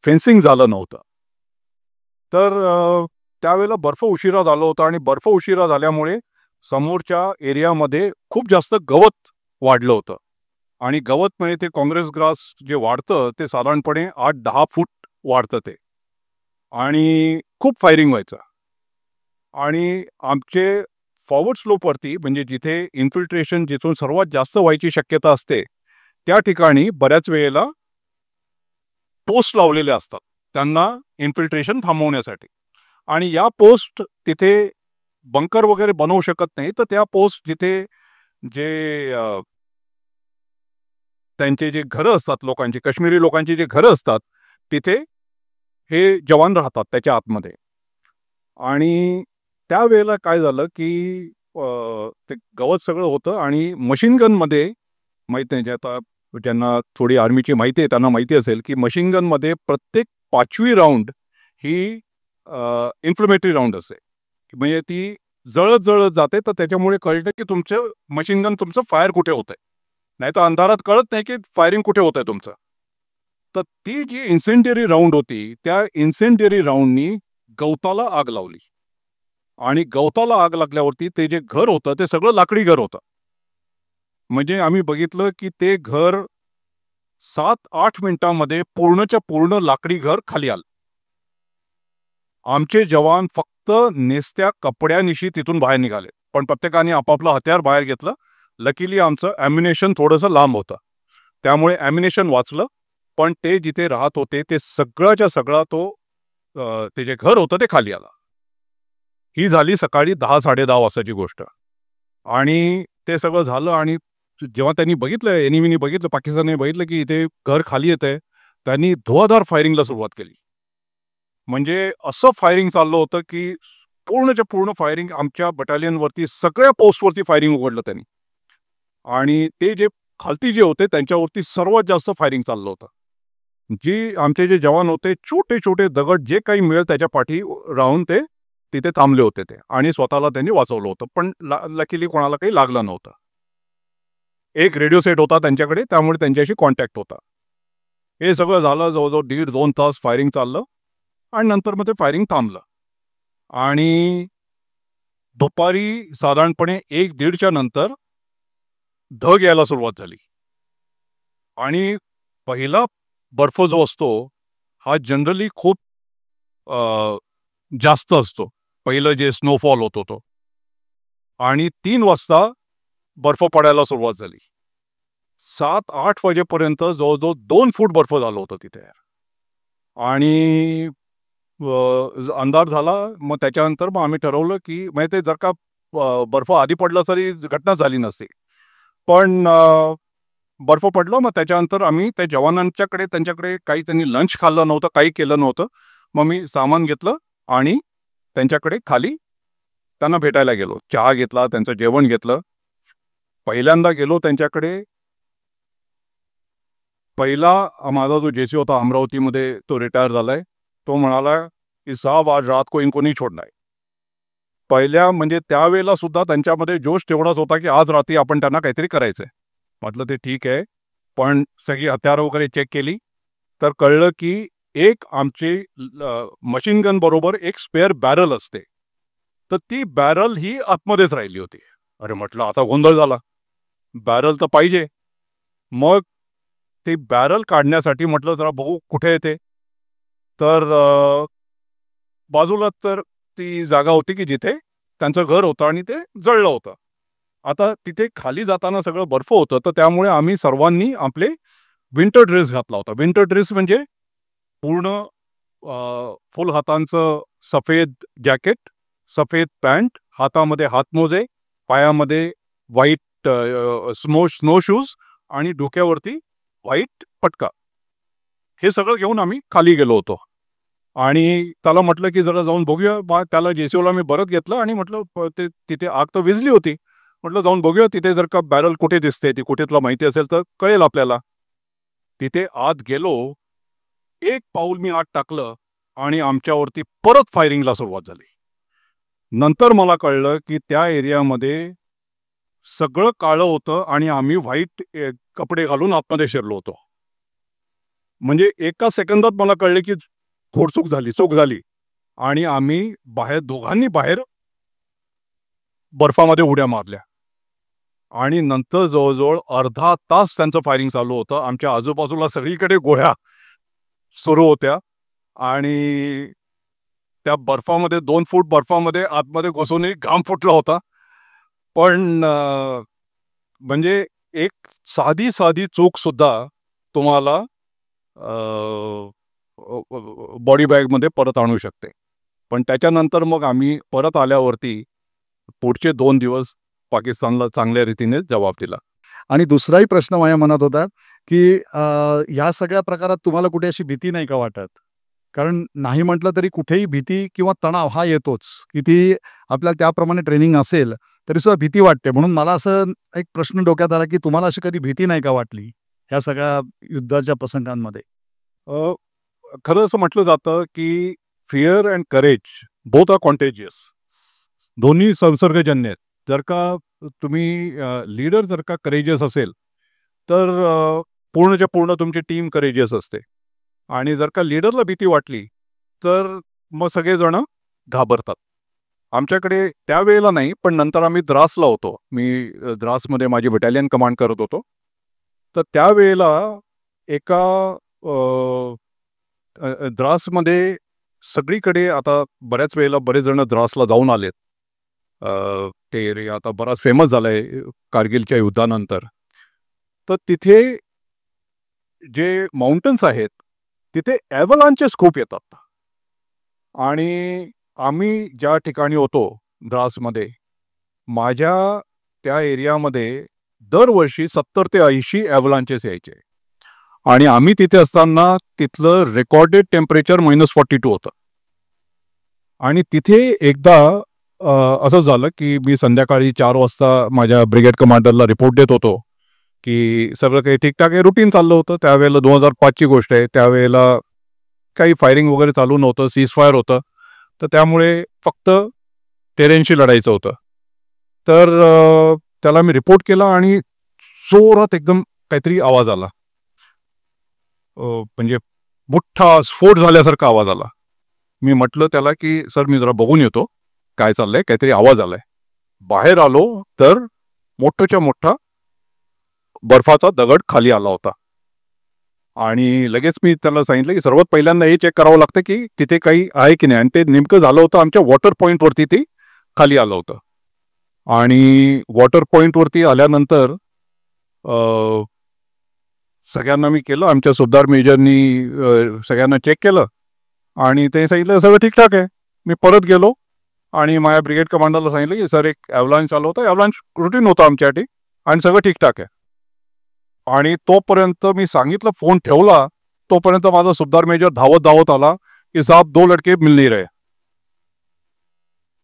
फेन्सिंग झालं नव्हतं. तर त्यावेळेला बर्फ उशिरा झाला होता आणि बर्फ उशिरा झाल्यामुळे समोरच्या एरियामध्ये खूप जास्त गवत वाढलं होतं. आणि गवत म्हणजे ते काँग्रेस ग्रास जे वाढतं ते साधारणपणे 8-10 फूट वाढतं ते. आणि खूप फायरिंग व्हायचं. आणि आमचे फॉरवर्ड स्लोपवरती, म्हणजे जिथे इन्फिल्ट्रेशन जिथून सर्वात जास्त व्हायची शक्यता असते, त्या ठिकाणी बऱ्याच वेळेला पोस्ट लावलेले असतात त्यांना इन्फिल्ट्रेशन थांबवण्यासाठी. आणि या पोस्ट तिथे बंकर वगैरे बनवू शकत नाही, तर त्या पोस्ट जिथे जे त्यांचे जे घरं असतात लोकांची, काश्मीरी लोकांची जे घरं असतात, तिथे हे जवान राहतात त्याच्या आतमध्ये. आणि त्यावेळेला काय झालं की ते गवत सगळं होतं आणि मशीन गनमध्ये माहीत नाही, जे आता ज्यांना थोडी आर्मीची माहिती आहे त्यांना माहिती असेल की मशीन गनमध्ये प्रत्येक 5वी राऊंड ही इन्फ्लेमेटरी राऊंड असते, म्हणजे ती जळत जळत जाते, तर त्याच्यामुळे कळतं की तुमचं मशीन गन तुमचं फायर कुठे होतंय, नाही तर अंधारात कळत नाही की फायरिंग कुठे होत आहे तुमचं. तर ती जी इन्सेंडियरी राऊंड होती त्या इन्सेंडियरी राऊंडनी गवताला आग लावली आणि गवताला आग लागल्यावरती ते जे घर होतं ते सगळं लाकडी घर होतं. म्हणजे आम्ही बघितलं की ते घर 7-8 मिनिटांमध्ये पूर्णच्या पूर्ण लाकडी घर खाली आलं. आमचे जवान फक्त नेसत्या कपड्यानिशी तिथून बाहेर निघाले, पण प्रत्येकाने आपापलं हत्यार बाहेर घेतलं. लकीली आमचं ॲम्युनेशन थोडंसं लांब होतं, त्यामुळे ॲम्युनेशन वाचलं. पण ते जिथे राहत होते ते सगळाच्या सगळा ते जे घर होतं ते खाली आलं. ही झाली सकाळी 10-10:30 वाजताची गोष्ट. आणि ते सगळं झालं आणि जेव्हा त्यांनी बघितलं, एनिमीनी बघितलं, पाकिस्तानने बघितलं की इथे घर खाली येतंय, त्यांनी धुवाधार फायरिंगला सुरुवात केली. म्हणजे असं फायरिंग चाललं होतं की पूर्णच्या पूर्ण फायरिंग आमच्या बटालियनवरती, सगळ्या पोस्टवरती फायरिंग उघडलं त्यांनी. आणि ते जे खालती जे होते त्यांच्यावरती सर्वात जास्त फायरिंग चाललं होतं. आमचे जे जवान होते छोटे छोटे दगड जे काही मिळेल त्याच्या पाठी राहून ते तिथे थांबले होते ते, आणि स्वतःला त्यांनी वाचवलं होतं. पण लकीली कोणाला काही लागलं नव्हतं. एक रेडिओ सेट होता त्यांच्याकडे, त्यामुळे त्यांच्याशी कॉन्टॅक्ट होता. हे सगळं झालं, जवळजवळ 1.5-2 तास फायरिंग चाललं आणि नंतर मग ते फायरिंग थांबलं. आणि दुपारी साधारणपणे 1-1:30च्या नंतर ढग यायला सुरुवात झाली. आणि पहिला बर्फ जो असतो हा जनरली खूप जास्त असतो, पहिलं जे स्नोफॉल होतो तो. आणि 3 वाजता बर्फ पडायला सुरुवात झाली. 7-8 वाजेपर्यंत जवळजवळ 2 फूट बर्फ झालं होतं तिथे. आणि अंधार झाला. मग त्याच्यानंतर मग आम्ही ठरवलं की म्हणजे ते जर का बर्फ आधी पडला तरी घटना झाली नसती, पण बर्फ पडलं. मग त्याच्यानंतर आम्ही त्या जवानांच्याकडे, त्यांच्याकडे काही त्यांनी लंच खाल्लं नव्हतं, काही केलं नव्हतं. मग मी सामान घेतलं आणि त्यांच्याकडे खाली त्यांना भेटायला गेलो. चहा घेतला, त्यांचं जेवण घेतलं. पहिल्यांदा गेलो त्यांच्याकडे. पहिला माझा जो जेसी होता अमरावतीमध्ये, तो रिटायर झालाय. तो म्हणाला की साहब आज रात को इनको नहीं छोड़ना है. पहिल्या म्हणजे त्यावेळेला सुद्धा त्यांच्यामध्ये जोश तेवढाच होता की आज रात्री आपण त्यांना काहीतरी करायचंय. म्हटलं ते ठीक आहे. पण सगळी हत्यारं वगैरे चेक केली तर कळलं की एक आमची मशीन गन बरोबर एक स्पेअर बॅरल असते, तर ती बॅरल ही आतमध्येच राहिली होती. अरे म्हटलं आता गोंधळ झाला, बॅरल तर पाहिजे. मग ती बॅरल काढण्यासाठी म्हटलं जरा बघू कुठे येते. तर बाजूला तर ती जागा होती की जिथे त्यांचं घर होतं आणि ते जळलं होतं. आता तिथे खाली जाताना सगळं बर्फ होतं, तर त्यामुळे आम्ही सर्वांनी आपले विंटर ड्रेस घातला होता. विंटर ड्रेस म्हणजे पूर्ण फुल हातांचं सफेद जॅकेट, सफेद पॅन्ट, हातामध्ये हातमोजे, पायामध्ये व्हाईट स्नो शूज आणि डोक्यावरती व्हाईट पटका. हे सगळं घेऊन आम्ही खाली गेलो होतो. आणि त्याला म्हटलं की जरा जाऊन बघूया. त्याला जेसीओला मी परत घेतलं आणि म्हटलं ते तिथे आग तर विझली होती. म्हटलं जाऊन बघूया तिथे जर का बॅरल कुठे दिसते, ती कुठे तुला माहिती असेल तर कळेल आपल्याला. तिथे आत गेलो. एक पाऊल मी आत टाकलं आणि आमच्यावरती परत फायरिंगला सुरुवात झाली. नंतर मला कळलं की त्या एरियामध्ये सगळं काळं होतं आणि आम्ही व्हाईट कपडे घालून आतमध्ये शिरलो होतो. म्हणजे एका सेकंदात मला कळले की घोडचूक झाली, चूक झाली. आणि आम्ही दोघांनी बाहेर बर्फामध्ये उड्या मारल्या. आणि नंतर जवळजवळ अर्धा तास त्यांचं फायरिंग चालू होतं. आमच्या आजूबाजूला सगळीकडे गोळ्या सुरू होत्या आणि त्या बर्फामध्ये 2 फूट बर्फामध्ये आतमध्ये घुसूनही घाम फुटला होता. पण म्हणजे एक साधी साधी चूक सुद्धा तुम्हाला बॉडी बॅगमध्ये परत आणू शकते. पण त्याच्यानंतर मग आम्ही परत आल्यावरती पुढचे 2 दिवस पाकिस्तानला चांगल्या रीतीने जबाब दिला. आणि दुसराही प्रश्न माझ्या मनात होता की ह्या सगळ्या प्रकारात तुम्हाला कुठे अशी भीती नाही का वाटत? कारण नाही म्हटलं तरी कुठेही भीती किंवा तणाव हा येतोच. किती आपल्याला त्याप्रमाणे ट्रेनिंग असेल तरी सुद्धा भीती वाटते. म्हणून मला असं एक प्रश्न डोक्यात आला की तुम्हाला अशी कधी भीती नाही का वाटली ह्या सगळ्या युद्धाच्या प्रसंगांमध्ये? खरं असं म्हटलं जातं की fear and courage both are contagious. दोन्ही संसर्गजन्य आहेत. जर का तुम्ही लीडर जर का करेजियस असेल तर पूर्णच्या पूर्ण तुमची टीम करेजियस असते. आणि जर का लीडरला भीती वाटली तर मग सगळेजण घाबरतात. आमच्याकडे त्यावेळेला नाही, पण नंतर आम्ही द्रासला होतो. मी द्रासमध्ये माझी बटालियन कमांड करत होतो. तर त्यावेळेला एका द्रासमध्ये सगळीकडे आता बऱ्याच वेळेला बरेच जण द्रासला जाऊन आलेत. ते एरिया आता बराच फेमस झालाय कारगिलच्या युद्धानंतर. तर तिथे जे माउंटन्स आहेत तिथे ॲव्हलांचेस खूप येतात. आणि आम्ही ज्या ठिकाणी होतो द्रासमध्ये, माझ्या त्या एरियामध्ये दरवर्षी 70 ते 80 ॲव्हलांचेस यायचे. आणि आम्ही तिथे असताना तिथलं रेकॉर्डेड टेम्परेचर -42 होतं. आणि तिथे एकदा असं झालं की मी संध्याकाळी 4 वाजता माझ्या ब्रिगेड कमांडरला रिपोर्ट देत होतो की सगळं काही ठीकठाक आहे, रुटीन चाललं होतं. त्यावेळेला 2005ची गोष्ट आहे. त्यावेळेला काही फायरिंग वगैरे चालू नव्हतं, सीजफायर होतं. तर त्यामुळे फक्त टेरेनशी लढायचं होतं. तर त्याला मी रिपोर्ट केला आणि जोरात एकदम काहीतरी आवाज आला. म्हणजे मोठा स्फोट झाल्यासारखा आवाज आला. मी म्हटलं त्याला की सर मी जरा बघून येतो काय चाललंय, काहीतरी आवाज आलाय. बाहेर आलो तर मोठाच्या मोठा बर्फाचा दगड खाली आला होता. आणि लगेच मी त्याला सांगितलं की सर्वात पहिल्यांदा हे चेक करावं लागतं की तिथे काही आहे की नाही. आणि ते नेमकं झालं होतं आमच्या वॉटर पॉईंटवरती ते खाली आलं होतं. आणि वॉटर पॉईंटवरती आल्यानंतर सगळ्यांना मी केलं, आमच्या सुभेदार मेजरनी सगळ्यांना चेक केलं आणि ते सांगितलं सगळं ठीकठाक आहे. मी परत गेलो आणि माझ्या ब्रिगेड कमांडरला सांगितलं की सर एक ॲव्हलांच आलं होतं, ॲव्हलांच रुटीन होतं आमच्यासाठी आणि सगळं ठीकठाक आहे. आणि तोपर्यंत मी सांगितलं, फोन ठेवला तोपर्यंत माझा सुभेदार मेजर धावत आला की साहब 2 लडके मिल नहीं रहे.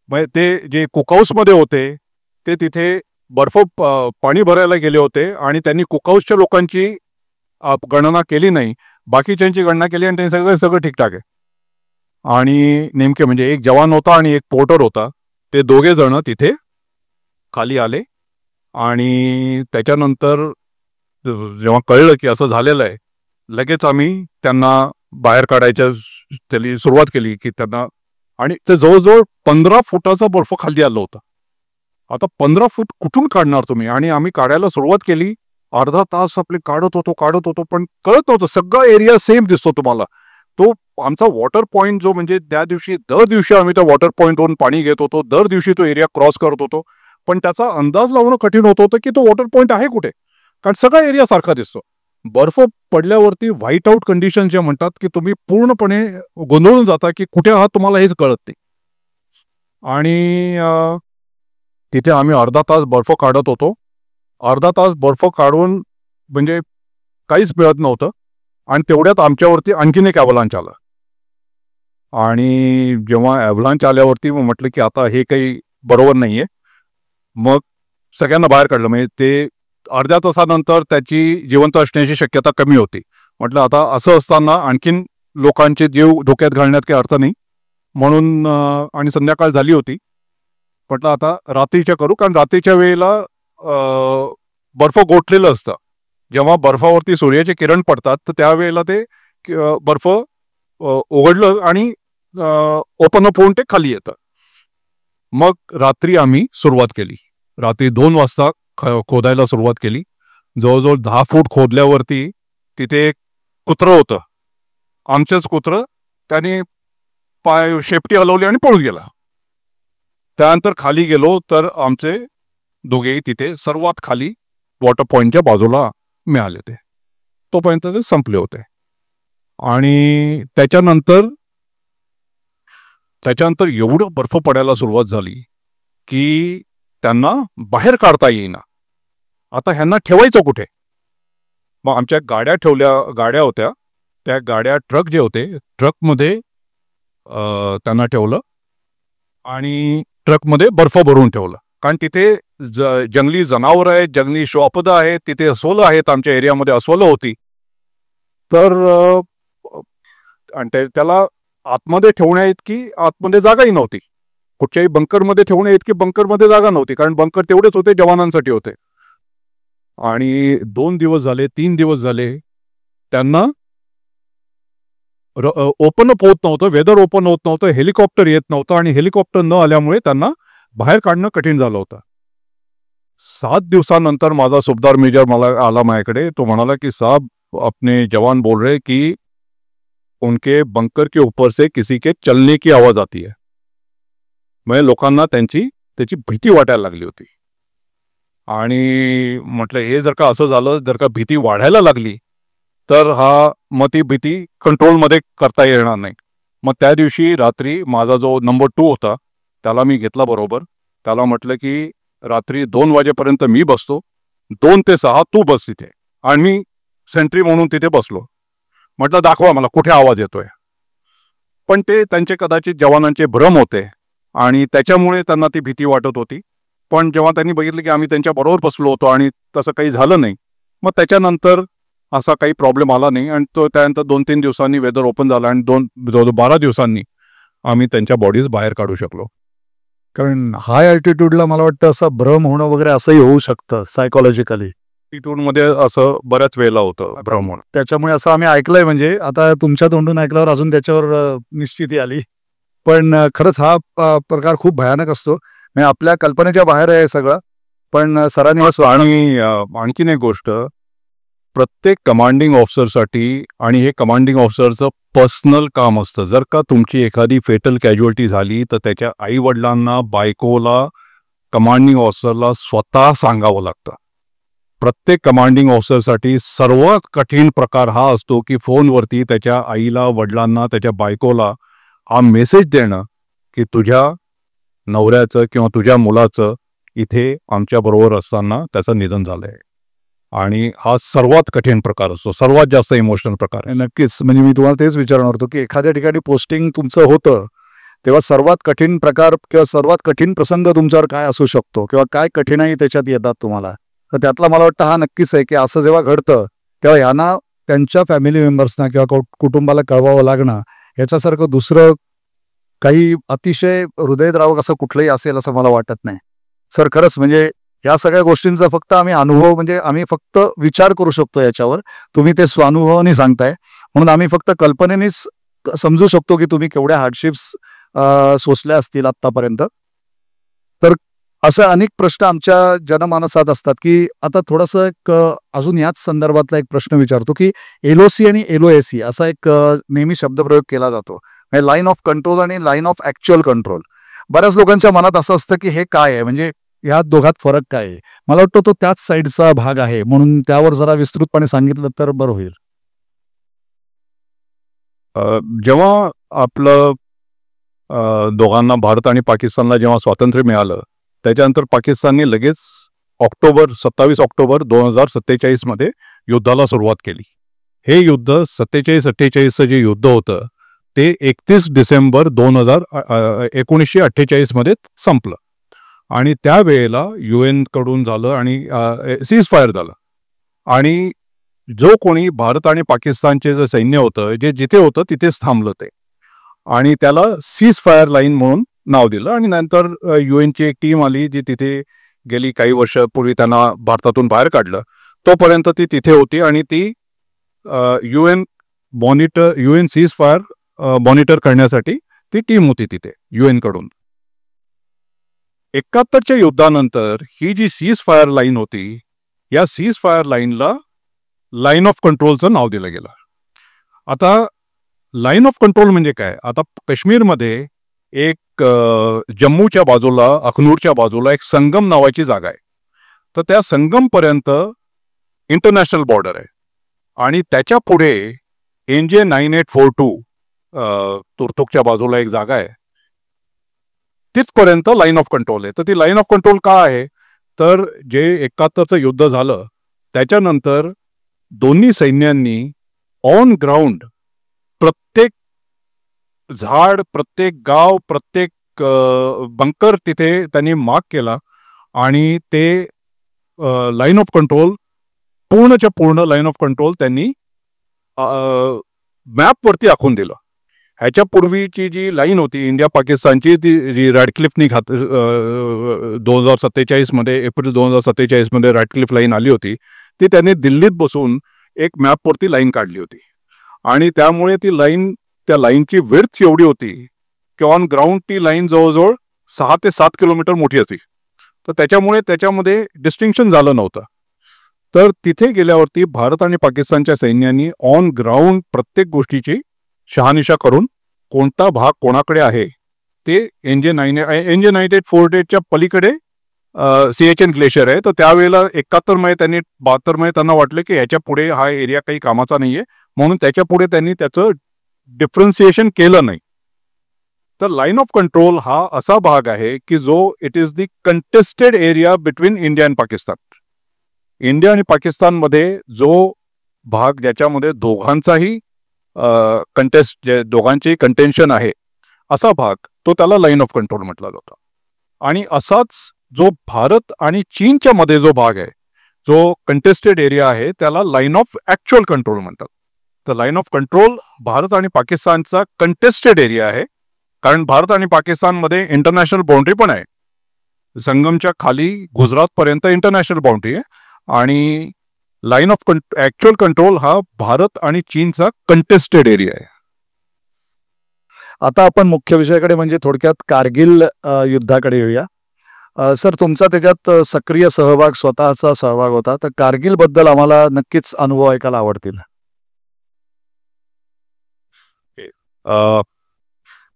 म्हणजे ते जे कुकहाऊसमध्ये होते ते तिथे बर्फ पाणी भरायला गेले होते आणि त्यांनी कुकहाऊसच्या लोकांची गणना केली नाही, बाकीच्यांची गणना केली आणि ते सगळं ठीकठाक आहे. आणि नेमके म्हणजे एक जवान होता आणि एक पोर्टर होता. ते दोघे जण तिथे खाली आले. आणि त्याच्यानंतर जेव्हा कळलं की असं झालेलं आहे, लगेच आम्ही त्यांना बाहेर काढायच्या त्याला सुरुवात केली की त्यांना. आणि ते जवळजवळ 15 फुटाचा बर्फ खाली आलं होतं. आता 15 फूट कुठून काढणार तुम्ही? आणि आम्ही काढायला सुरुवात केली. अर्धा तास आपले काढत होतो पण कळत नव्हतं. सगळा एरिया सेम दिसतो तुम्हाला. तो आमचा वॉटर पॉईंट जो म्हणजे त्या दिवशी दर दिवशी आम्ही त्या वॉटर पॉईंटवरून पाणी घेत होतो, दर दिवशी तो एरिया क्रॉस करत होतो. पण त्याचा अंदाज लावणं कठीण होतं की तो वॉटर पॉईंट आहे कुठे, कारण सगळा एरिया सारखा दिसतो. बर्फ पडल्यावरती व्हाईट आउट कंडिशन जे म्हणतात की तुम्ही पूर्णपणे गोंधळून जाता की कुठे आहात तुम्हाला हेच कळत नाही. आणि तिथे आम्ही अर्धा तास बर्फ काढत होतो. अर्धा तास बर्फ काढून म्हणजे काहीच मिळत नव्हतं. आणि तेवढ्यात आमच्यावरती आणखीन एक ॲव्हलांच आलं. आणि जेव्हा ॲव्हलांच आल्यावरती मग म्हटलं की आता हे काही बरोबर नाहीये. मग सगळ्यांना बाहेर काढलं. म्हणजे ते अर्ध्या तासानंतर त्याची जिवंत असण्याची शक्यता कमी होती. म्हटलं आता असं असताना आणखीन लोकांचे जीव धोक्यात घालण्यात काही अर्थ नाही म्हणून. आणि संध्याकाळ झाली होती. म्हटलं आता रात्रीच्या करू, कारण रात्रीच्या वेळेला बर्फ गोठलेलं असतं. जेव्हा बर्फावरती सूर्याचे किरण पडतात तर त्यावेळेला ते बर्फ उघडलं आणि ओपन अप होऊन ते खाली येतं. मग रात्री आम्ही सुरुवात केली. रात्री 2 वाजता खोदायला सुरुवात केली. जवळजवळ 10 फूट खोदल्यावरती तिथे एक कुत्रं होतं, आमचंच कुत्रं. त्याने पाय शेपटी हलवली आणि पळून गेला. त्यानंतर खाली गेलो तर आमचे दोघेही तिथे सर्वात खाली वॉटर पॉईंटच्या बाजूला मिळाले. ते तोपर्यंत ते संपले होते. आणि त्याच्यानंतर एवढं बर्फ पडायला सुरुवात झाली की त्यांना बाहेर काढता येईना. आता ह्यांना ठेवायचं कुठे? मग आमच्या गाड्या होत्या. त्या गाड्या, ट्रक जे होते, ट्रकमध्ये त्यांना ठेवलं आणि ट्रकमध्ये बर्फ भरून ठेवलं. कारण तिथे जंगली जनावरं आहेत, जंगली श्वापदं आहेत, तिथे अस्वलं आहेत. आमच्या एरियामध्ये अस्वलं होती. तर आणि त्याला आतमध्ये ठेवण्याइतकी आतमध्ये जागाही नव्हती. कुठच्याही बंकरमध्ये ठेवण्याइतकी बंकरमध्ये जागा नव्हती, कारण बंकर तेवढेच होते, जवानांसाठी होते. आणि 2 दिवस झाले, 3 दिवस झाले, त्यांना ओपन अप होत नव्हतं, वेदर ओपन होत नव्हतं, हेलिकॉप्टर येत नव्हतं आणि हेलिकॉप्टर न आल्यामुळे त्यांना बाहेर काढणं कठीण झालं होतं. 7 दिवसानंतर माझा सुभेदार मेजर मला आला माझ्याकडे. तो म्हणाला की साहब, अपने जवान बोल रहे कि उनके बंकर के ऊपर से किसी के चलने की आवाज आती है. म्हणजे लोकांना त्याची भीती वाटायला लागली होती. आणि म्हटलं हे जर का असं झालं, जर का भीती वाढायला लागली तर मग ती भीती कंट्रोलमध्ये करता येणार नाही. मग त्या दिवशी रात्री माझा जो नंबर 2 होता त्याला मी घेतला बरोबर. त्याला म्हटलं की रात्री 2 वाजेपर्यंत मी बसतो, 2 ते 6 तू बस तिथे. आणि मी सेंट्री म्हणून तिथे बसलो. म्हटलं दाखवा मला कुठे आवाज येतोय. पण ते त्यांचे कदाचित जवानांचे भ्रम होते आणि त्याच्यामुळे त्यांना ती भीती वाटत होती. पण जेव्हा त्यांनी बघितलं की आम्ही त्यांच्या बरोबर बसलो होतो आणि तसं काही झालं नाही, मग त्याच्यानंतर असा काही प्रॉब्लेम आला नाही. आणि तो त्यानंतर 2-3 दिवसांनी वेदर ओपन झाला आणि 12 दिवसांनी आम्ही त्यांच्या बॉडीज बाहेर काढू शकलो. कारण हाय अल्टिट्यूडला मला वाटतं असं भ्रम होणं वगैरे असंही होऊ शकतं सायकोलॉजिकली. अल्टिट्यूडमध्ये असं बऱ्याच वेळेला होतं भ्रम होणं. त्याच्यामुळे असं आम्ही ऐकलंय. म्हणजे आता तुमच्या तोंडून ऐकल्यावर अजून त्याच्यावर निश्चिती आली. पण खरंच हा प्रकार खूप भयानक असतो. म्हणजे आपल्या कल्पनेच्या बाहेर आहे सगळं. पण सरांनी आणि आणखीन एक गोष्ट, प्रत्येक कमांडिंग ऑफिसरसाठी, आणि हे कमांडिंग ऑफिसरचं पर्सनल काम असतं, जर का तुमची एखादी फेटल कॅज्युअल्टी झाली तर त्याच्या आई वडिलांना, बायकोला, कमांडिंग ऑफिसरला स्वतः सांगावं लागतं. प्रत्येक कमांडिंग ऑफिसरसाठी सर्वात कठीण प्रकार हा असतो की फोनवरती त्याच्या आईला, वडिलांना, त्याच्या बायकोला हा मेसेज देणं की तुझ्या नवऱ्याचं किंवा तुझ्या मुलाचं इथे आमच्याबरोबर असताना त्याचं निधन झालंय. आणि हा सर्वात कठीण प्रकार असतो, सर्वात जास्त इमोशनल प्रकार आहे. नक्कीच. म्हणजे मी तुम्हाला तेच विचारणार होतो की एखाद्या ठिकाणी पोस्टिंग तुमचं होतं तेव्हा सर्वात कठीण प्रकार किंवा सर्वात कठीण प्रसंग तुमच्यावर काय असू शकतो किंवा काय कठीणाई त्याच्यात येतात तुम्हाला. तर त्यातला मला वाटतं हा नक्कीच आहे की असं जेव्हा घडतं तेव्हा यांना त्यांच्या फॅमिली मेंबर्सना किंवा कुटुंबाला कळवावं लागणं याच्यासारखं दुसरं काही अतिशय हृदयद्रावक असं कुठलंही असेल असं मला वाटत नाही. सर खरंच म्हणजे या सगळ्या गोष्टींचा फक्त आम्ही अनुभव, म्हणजे आम्ही फक्त विचार करू शकतो याच्यावर. तुम्ही ते स्वानुभवाने सांगताय म्हणून आम्ही फक्त कल्पनेनेच समजू शकतो की तुम्ही केवढ्या हार्डशिप्स सोसल्या असतील आत्तापर्यंत. तर असे अनेक प्रश्न आमच्या जनमानसात असतात की आता थोडंसं एक अजून याच संदर्भातला एक प्रश्न विचारतो की LOC आणि LOAC असा एक नेहमी शब्दप्रयोग केला जातो. लाईन ऑफ कंट्रोल आणि लाईन ऑफ ऍक्च्युअल कंट्रोल. बऱ्याच लोकांच्या मनात असं असतं की हे काय आहे, म्हणजे या दोघात फरक काय आहे. मला वाटतं तो त्याच साईडचा भाग आहे, म्हणून त्यावर जरा विस्तृतपणे सांगितलं तर बरं होईल. जेव्हा आपलं दोघांना, भारत आणि पाकिस्तानला जेव्हा स्वातंत्र्य मिळालं त्याच्यानंतर पाकिस्तानने लगेच 27 ऑक्टोबर 2047 मध्ये युद्धाला सुरुवात केली. हे युद्ध 47-48चं जे युद्ध होतं ते 31 डिसेंबर 1948 मध्ये संपलं. आणि त्यावेळेला UN कडून झालं आणि सीज फायर झालं. आणि जो कोणी भारत आणि पाकिस्तानचे जे सैन्य होतं जे जिथे होतं तिथेच थांबलं ते, आणि त्याला सीज फायर लाईन म्हणून नाव दिलं. आणि नंतर UNची एक टीम आली जी तिथे गेली. काही वर्षापूर्वी त्यांना भारतातून बाहेर काढलं. तोपर्यंत ती तिथे होती आणि ती UN सीज फायर मॉनिटर करण्यासाठी ती टीम होती तिथे UN कडून. 71च्या युद्धानंतर ही जी सीज फायर लाईन होती, या सीज फायर लाईनला लाईन ऑफ कंट्रोलचं नाव दिलं गेलं. आता लाईन ऑफ कंट्रोल म्हणजे काय? आता काश्मीरमध्ये एक जम्मूच्या बाजूला, अखनूरच्या बाजूला एक संगम नावाची जागा आहे. तर त्या संगमपर्यंत इंटरनॅशनल बॉर्डर आहे आणि त्याच्या पुढे NJ 9842 तुर्तुकच्या बाजूला एक जागा आहे, तिथपर्यंत लाईन ऑफ कंट्रोल आहे. तर ती लाईन ऑफ कंट्रोल का आहे? तर जे 71चं युद्ध झालं त्याच्यानंतर दोन्ही सैन्यांनी ऑन ग्राउंड प्रत्येक झाड, प्रत्येक गाव, प्रत्येक बंकर तिथे त्यांनी मार्क केला आणि ते लाईन ऑफ कंट्रोल पूर्णच्या पूर्ण लाईन ऑफ कंट्रोल त्यांनी मॅपवरती आखून दिलं. ह्याच्या पूर्वीची जी लाईन होती इंडिया पाकिस्तानची, ती जी रॅडक्लिफनी 2047 एप्रिल 2047 रॅडक्लिफ लाईन आली होती, ती त्यांनी दिल्लीत बसून एक मॅपवरती लाईन काढली होती. आणि त्यामुळे ती लाईन, त्या लाईनची विड्थ एवढी होती की ऑन ग्राउंड ती लाईन जवळजवळ 6 ते 7 किलोमीटर मोठी असती. तर त्याच्यामुळे त्याच्यामध्ये डिस्टिंक्शन झालं नव्हतं. तर तिथे गेल्यावरती भारत आणि पाकिस्तानच्या सैन्यांनी ऑन ग्राउंड प्रत्येक गोष्टीची शहानिशा करून कोणता भाग कोणाकडे आहे ते NJ-98 फोर्ट च्या पलीकडे CHN ग्लेशियर आहे. तर त्यावेळेला 71 मध्ये त्यांनी 72 मध्ये त्यांना वाटलं की ह्याच्या पुढे हा एरिया काही कामाचा नाहीये, म्हणून त्याच्या पुढे त्यांनी त्याचं डिफरन्सिएशन केलं नाही. तर लाईन ऑफ कंट्रोल हा असा भाग आहे की जो it is the contested area between India and Pakistan. India आणि पाकिस्तानमध्ये जो भाग ज्याच्यामध्ये दोघांचाही दोघांची कंटेन्शन आहे, असा भाग, तो त्याला लाईन ऑफ कंट्रोल म्हटला जातो. आणि असाच जो भारत आणि चीनच्या मध्ये जो भाग आहे, जो कंटेस्टेड एरिया आहे, त्याला लाईन ऑफ ऍक्च्युअल कंट्रोल म्हणतात. तर लाईन ऑफ कंट्रोल भारत आणि पाकिस्तानचा कंटेस्टेड एरिया आहे, कारण भारत आणि पाकिस्तानमध्ये इंटरनॅशनल बाउंड्री पण आहे. संगमच्या खाली गुजरातपर्यंत इंटरनॅशनल बाउंड्री आहे. आणि लाईन ऑफ ऍक्च्युअल कंट्रोल हा भारत आणि चीनचा कंटेस्टेड एरिया आहे. आता आपण मुख्य विषयाकडे म्हणजे थोडक्यात कारगिल युद्धाकडे येऊया. सर, तुमचा त्याच्यात सक्रिय सहभाग, स्वतःचा सहभाग होता, तर कारगिल बद्दल आम्हाला नक्कीच अनुभव ऐकायला आवडतील.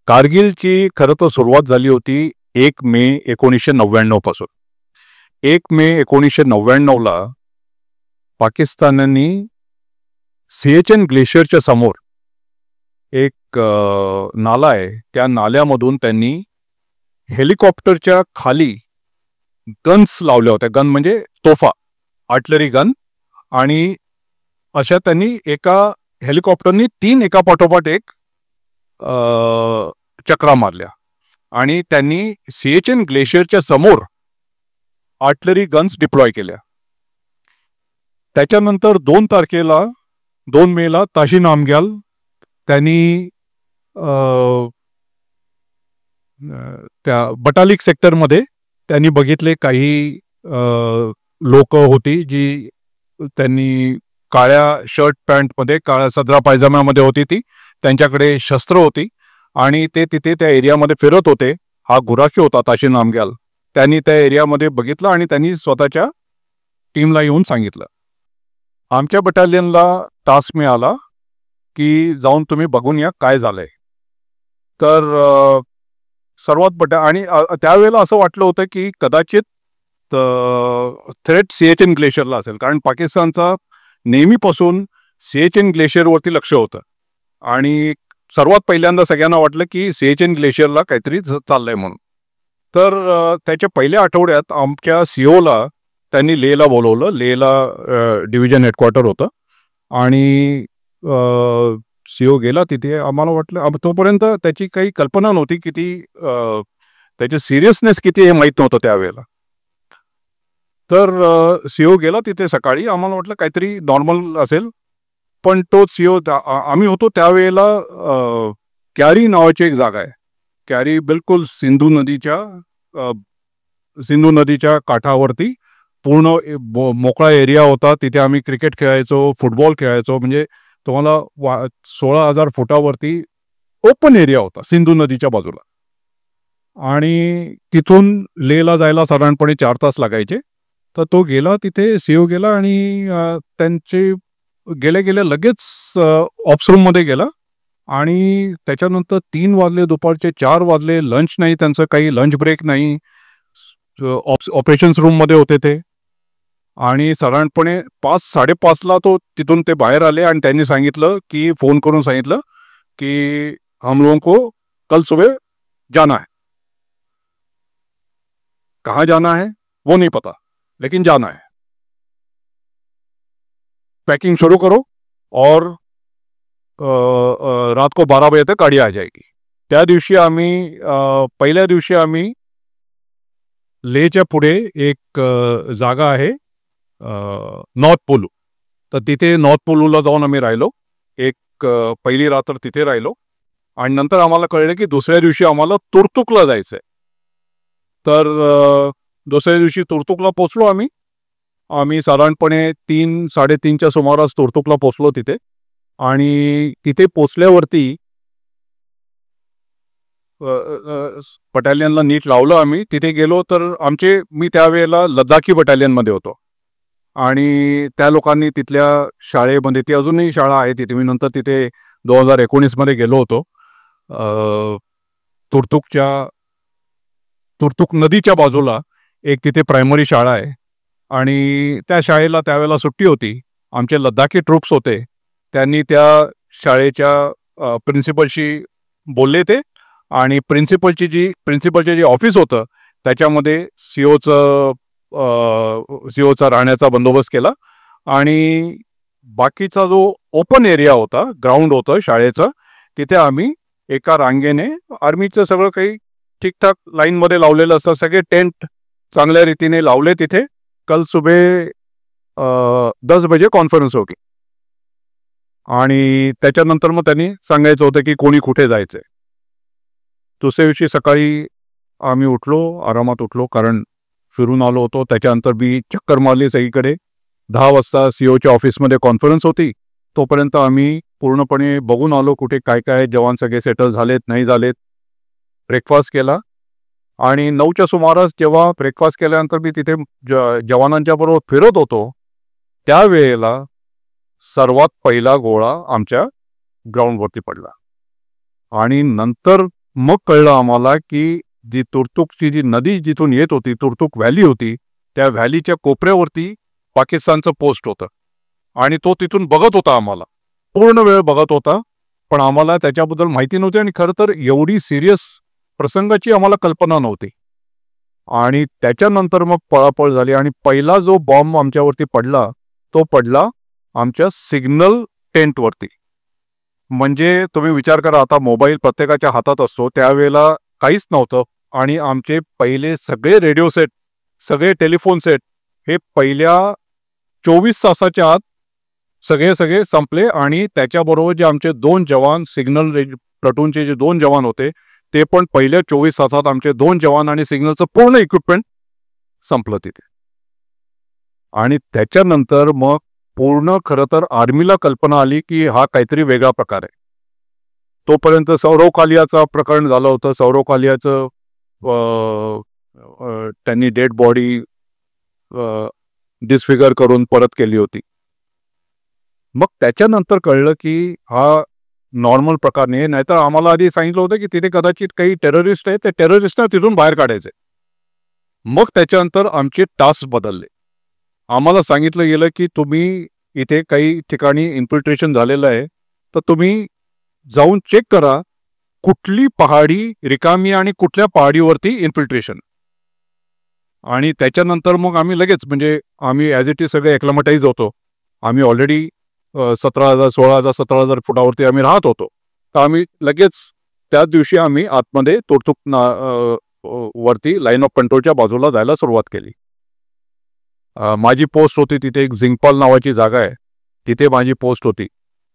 कारगिलची खरं तर सुरुवात झाली होती 1 मे 1999 पासून. 1 मे 1999 पाकिस्तानांनी CHN ग्लेशियरच्या समोर एक नाला आहे, त्या नाल्यामधून त्यांनी हेलिकॉप्टरच्या खाली गन्स लावल्या होत्या. गन म्हणजे तोफा, आर्टिलरी गन. आणि अशा त्यांनी एका हेलिकॉप्टरनी 3 एका पाठोपाठ एक चक्रा मारल्या. आणि त्यांनी CHN ग्लेशियरच्या समोर आर्टिलरी गन्स डिप्लॉय केल्या. त्याच्यानंतर 2 मेला ताशी नामग्याल त्यांनी त्या बटालिक सेक्टरमध्ये त्यांनी बघितले काही लोक होती जी त्यांनी काळ्या शर्ट पॅन्टमध्ये, काळ्या सदरा पायजाम्यामध्ये होती, ती त्यांच्याकडे शस्त्र होती आणि ते तिथे त्या एरियामध्ये फिरत होते. हा गुराखी होता ताशी नामग्याल. त्यांनी त्या एरियामध्ये बघितलं आणि त्यांनी स्वतःच्या टीमला येऊन सांगितलं. आमच्या बटालियनला टास्क मिळाला की जाऊन तुम्ही बघून या काय झालंय. तर सर्वात आणि त्यावेळेला असं वाटलं होतं की कदाचित थ्रेट CHN ग्लेशियरला असेल, कारण पाकिस्तानचा नेहमीपासून CHN ग्लेशियरवरती लक्ष होतं. आणि सर्वात पहिल्यांदा सगळ्यांना वाटलं की CHN ग्लेशियरला काहीतरी चाललंय म्हणून. तर त्याच्या पहिल्या आठवड्यात आमच्या COला त्यांनी लेहला बोलवलं. लेहला डिव्हिजन हेडक्वार्टर होतं आणि CO गेला तिथे. आम्हाला वाटलं, तोपर्यंत त्याची काही कल्पना नव्हती की ती त्याची सिरियसनेस किती हे माहीत नव्हतं त्यावेळेला. तर CO गेला तिथे सकाळी. आम्हाला वाटलं काहीतरी नॉर्मल असेल, पण तो CO, आम्ही होतो त्यावेळेला कॅरी नावाची एक जागा आहे. कॅरी बिलकुल सिंधू नदीच्या काठावरती पूर्ण मोकळा एरिया होता. तिथे आम्ही क्रिकेट खेळायचो, फुटबॉल खेळायचो. म्हणजे तुम्हाला 16,000 फुटावरती ओपन एरिया होता सिंधू नदीच्या बाजूला. आणि तिथून लेहला जायला साधारणपणे 4 तास लागायचे. तर तो गेला तिथे, CO गेला आणि त्यांचे गेल्या लगेच ऑप्स रूममध्ये गेला. आणि त्याच्यानंतर 3 वाजले, दुपारचे 4 वाजले. लंच नाही त्यांचं, काही लंच ब्रेक नाही. ऑपरेशन्स रूममध्ये होते ते. आणि साधारणपणे 5-5:30ला तिथून ते बाहेर आले आणि त्यांनी सांगितलं की, फोन करून सांगितलं की हम लोगों को कल सुबह जाना है. कहाँ जाना है वो नहीं पता, लेकिन जाना है. पैकिंग शुरू करो और रात को 12 बजे तक गाड़ी आ जाएगी. त्या दिवशी आम्ही पहिल्या दिवशी आम्ही लेहच्या पुढे एक जागा आहे नॉर्थ पोलू. तर तिथे नॉर्थ पोलूला जाऊन आम्ही राहिलो. एक पहिली रात्र तिथे राहिलो आणि नंतर आम्हाला कळलं की दुसऱ्या दिवशी आम्हाला तुर्तुकला जायचं आहे. तर दुसऱ्या दिवशी तुर्तुकला पोचलो आम्ही. आम्ही साधारणपणे 3-3:30च्या सुमारास तुर्तुकला पोचलो तिथे. आणि तिथे पोचल्यावरती बटालियनला नीट लावलं आम्ही. तिथे गेलो तर मी त्यावेळेला लद्दाखी बटालियनमध्ये होतो आणि त्या लोकांनी तिथल्या शाळेमध्ये, ती अजूनही शाळा आहे तिथे, मी नंतर तिथे 2019मध्ये गेलो होतो. तुर्तुक नदीच्या बाजूला एक तिथे प्रायमरी शाळा आहे आणि त्या शाळेला त्यावेळेला सुट्टी होती. आमचे लद्दाखी ट्रूप्स होते. त्यांनी त्या शाळेच्या प्रिन्सिपलशी बोलले ते आणि प्रिन्सिपलचे जे ऑफिस होतं त्याच्यामध्ये सीओचा राहण्याचा बंदोबस्त केला आणि बाकीचा जो ओपन एरिया होता, ग्राउंड होतं शाळेचं, तिथे आम्ही एका रांगेने आर्मीचं सगळं काही ठीकठाक लाईनमध्ये लावलेलं असतं. सगळे टेंट चांगल्या रीतीने लावले तिथे. कल सुबह 10 बजे कॉन्फरन्स होती आणि त्याच्यानंतर मग त्यांनी सांगायचं होतं की कोणी कुठे जायचंय. दुसऱ्या दिवशी सकाळी आम्ही आरामात उठलो, कारण फिरून आलो होतो. त्याच्यानंतर मी चक्कर मारली सगळीकडे. 10 वाजता सीओच्या ऑफिसमध्ये कॉन्फरन्स होती. तोपर्यंत आम्ही पूर्णपणे बघून आलो कुठे काय काय जवान सगळे सेटल झालेत नाही झालेत. ब्रेकफास्ट केला आणि 9च्या सुमारास जेव्हा ब्रेकफास्ट केल्यानंतर मी तिथे जवानांच्या बरोबर फिरत होतो, त्यावेळेला सर्वात पहिला गोळा आमच्या ग्राउंडवरती पडला आणि नंतर मग कळलं आम्हाला की तुर्तुकची जी नदी जिथून येत होती, तुर्तुक व्हॅली होती, त्या व्हॅलीच्या कोपऱ्यावरती पाकिस्तानचं पोस्ट होतं आणि तो तिथून बघत होता, आम्हाला पूर्ण वेळ बघत होता. पण आम्हाला त्याच्याबद्दल माहिती नव्हती आणि खरं तर एवढी सिरियस प्रसंगाची आम्हाला कल्पना नव्हती. आणि त्याच्यानंतर मग पळापळ झाली आणि पहिला जो बॉम्ब आमच्यावरती पडला तो पडला आमच्या सिग्नल टेंटवरती. म्हणजे तुम्ही विचार करा, आता मोबाईल प्रत्येकाच्या हातात असतो, त्यावेळेला काहीच नव्हतं आणि आमचे पहिले सगळे रेडिओ सेट, सगळे टेलिफोन सेट हे पहिल्या 24 तासाच्या आत सगळे संपले आणि त्याच्याबरोबर जे आमचे 2 जवान सिग्नल प्लटूनचे जे 2 जवान होते ते पण पहिल्या 24 तासात आमचे 2 जवान आणि सिग्नलचं पूर्ण इक्विपमेंट संपलं तिथे. आणि त्याच्यानंतर मग पूर्ण खरं तर आर्मीला कल्पना आली की हा काहीतरी वेगळा प्रकार आहे. तोपर्यंत सौरव कालियाचं प्रकरण झालं होतं. सौरव कालियाचं त्यांनी डेड बॉडी डिस्फिगर करून परत केली होती. मग त्याच्यानंतर कळलं की हा नॉर्मल प्रकार नाही. नाहीतर आम्हाला आधी सांगितलं होतं की तिथे कदाचित काही टेररिस्ट आहेत, ते टेररिस्टना तिथून बाहेर काढायचे. मग त्याच्यानंतर आमचे टास्क बदलले. आम्हाला सांगितलं गेलं की तुम्ही इथे काही ठिकाणी इन्फिल्ट्रेशन झालेलं आहे, तर तुम्ही जाऊन चेक करा कुठली पहाडी रिकामी आणि कुठल्या पहाडीवरती इन्फिल्ट्रेशन. आणि त्याच्यानंतर मग आम्ही लगेच, म्हणजे आम्ही ॲज इट इज सगळे एक्लमटाईज होतो. आम्ही ऑलरेडी 17,000, 16,000, 17,000 फुटावरती आम्ही राहत होतो. तर आम्ही लगेच त्याच दिवशी आम्ही आतमध्ये तुर्तुक वरती लाईन ऑफ कंट्रोलच्या बाजूला जायला सुरुवात केली. माझी पोस्ट होती तिथे, एक झिंगपाल नावाची जागा आहे, तिथे माझी पोस्ट होती.